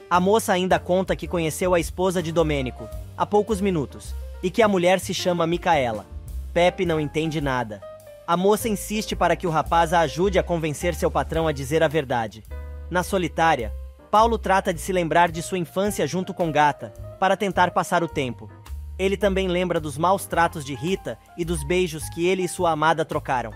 A moça ainda conta que conheceu a esposa de Domênico, há poucos minutos, e que a mulher se chama Micaela. Pepe não entende nada. A moça insiste para que o rapaz a ajude a convencer seu patrão a dizer a verdade. Na solitária, Paulo trata de se lembrar de sua infância junto com Gata, para tentar passar o tempo. Ele também lembra dos maus tratos de Rita e dos beijos que ele e sua amada trocaram.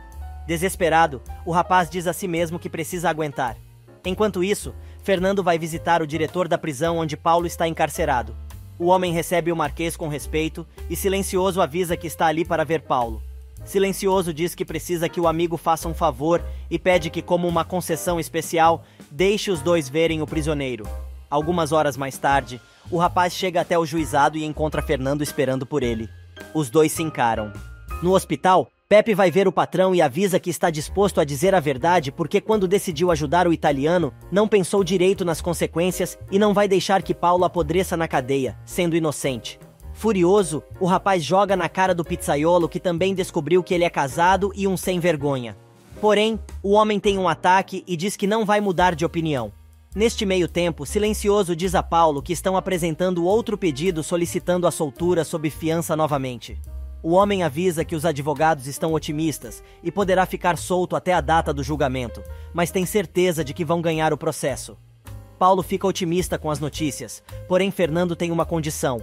Desesperado, o rapaz diz a si mesmo que precisa aguentar. Enquanto isso, Fernando vai visitar o diretor da prisão onde Paulo está encarcerado. O homem recebe o Marquês com respeito e Silencioso avisa que está ali para ver Paulo. Silencioso diz que precisa que o amigo faça um favor e pede que, como uma concessão especial, deixe os dois verem o prisioneiro. Algumas horas mais tarde, o rapaz chega até o juizado e encontra Fernando esperando por ele. Os dois se encaram. No hospital, Pepe vai ver o patrão e avisa que está disposto a dizer a verdade porque quando decidiu ajudar o italiano, não pensou direito nas consequências e não vai deixar que Paulo apodreça na cadeia, sendo inocente. Furioso, o rapaz joga na cara do pizzaiolo que também descobriu que ele é casado e um sem-vergonha. Porém, o homem tem um ataque e diz que não vai mudar de opinião. Neste meio tempo, Silencioso diz a Paulo que estão apresentando outro pedido solicitando a soltura sob fiança novamente. O homem avisa que os advogados estão otimistas e poderá ficar solto até a data do julgamento, mas tem certeza de que vão ganhar o processo. Paulo fica otimista com as notícias, porém Fernando tem uma condição.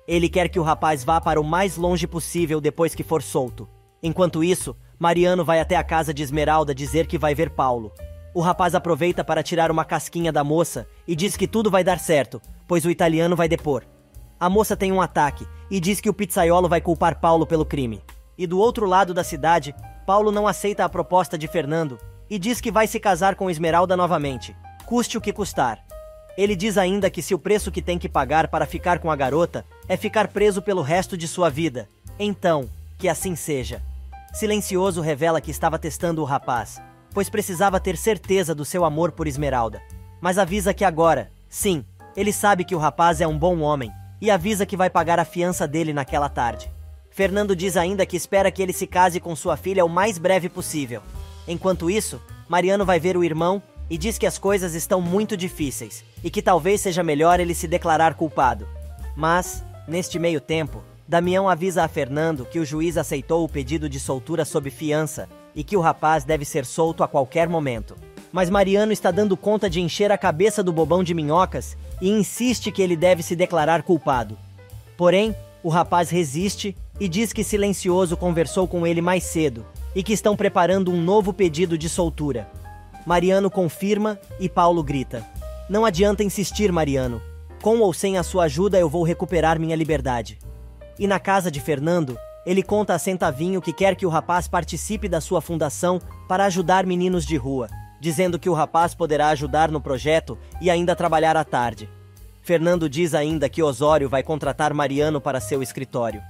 Ele quer que o rapaz vá para o mais longe possível depois que for solto. Enquanto isso, Mariano vai até a casa de Esmeralda dizer que vai ver Paulo. O rapaz aproveita para tirar uma casquinha da moça e diz que tudo vai dar certo, pois o italiano vai depor. A moça tem um ataque e diz que o pizzaiolo vai culpar Paulo pelo crime. E do outro lado da cidade, Paulo não aceita a proposta de Fernando e diz que vai se casar com Esmeralda novamente, custe o que custar. Ele diz ainda que se o preço que tem que pagar para ficar com a garota é ficar preso pelo resto de sua vida, então, que assim seja. Silencioso revela que estava testando o rapaz, pois precisava ter certeza do seu amor por Esmeralda. Mas avisa que agora, sim, ele sabe que o rapaz é um bom homem, e avisa que vai pagar a fiança dele naquela tarde. Fernando diz ainda que espera que ele se case com sua filha o mais breve possível. Enquanto isso, Mariano vai ver o irmão e diz que as coisas estão muito difíceis, e que talvez seja melhor ele se declarar culpado. Mas, neste meio tempo, Damião avisa a Fernando que o juiz aceitou o pedido de soltura sob fiança, e que o rapaz deve ser solto a qualquer momento. Mas Mariano está dando conta de encher a cabeça do bobão de minhocas e insiste que ele deve se declarar culpado. Porém, o rapaz resiste e diz que Silencioso conversou com ele mais cedo e que estão preparando um novo pedido de soltura. Mariano confirma e Paulo grita: "Não adianta insistir, Mariano. Com ou sem a sua ajuda eu vou recuperar minha liberdade." E na casa de Fernando, ele conta a Centavinho que quer que o rapaz participe da sua fundação para ajudar meninos de rua, dizendo que o rapaz poderá ajudar no projeto e ainda trabalhar à tarde. Fernando diz ainda que Osório vai contratar Mariano para seu escritório.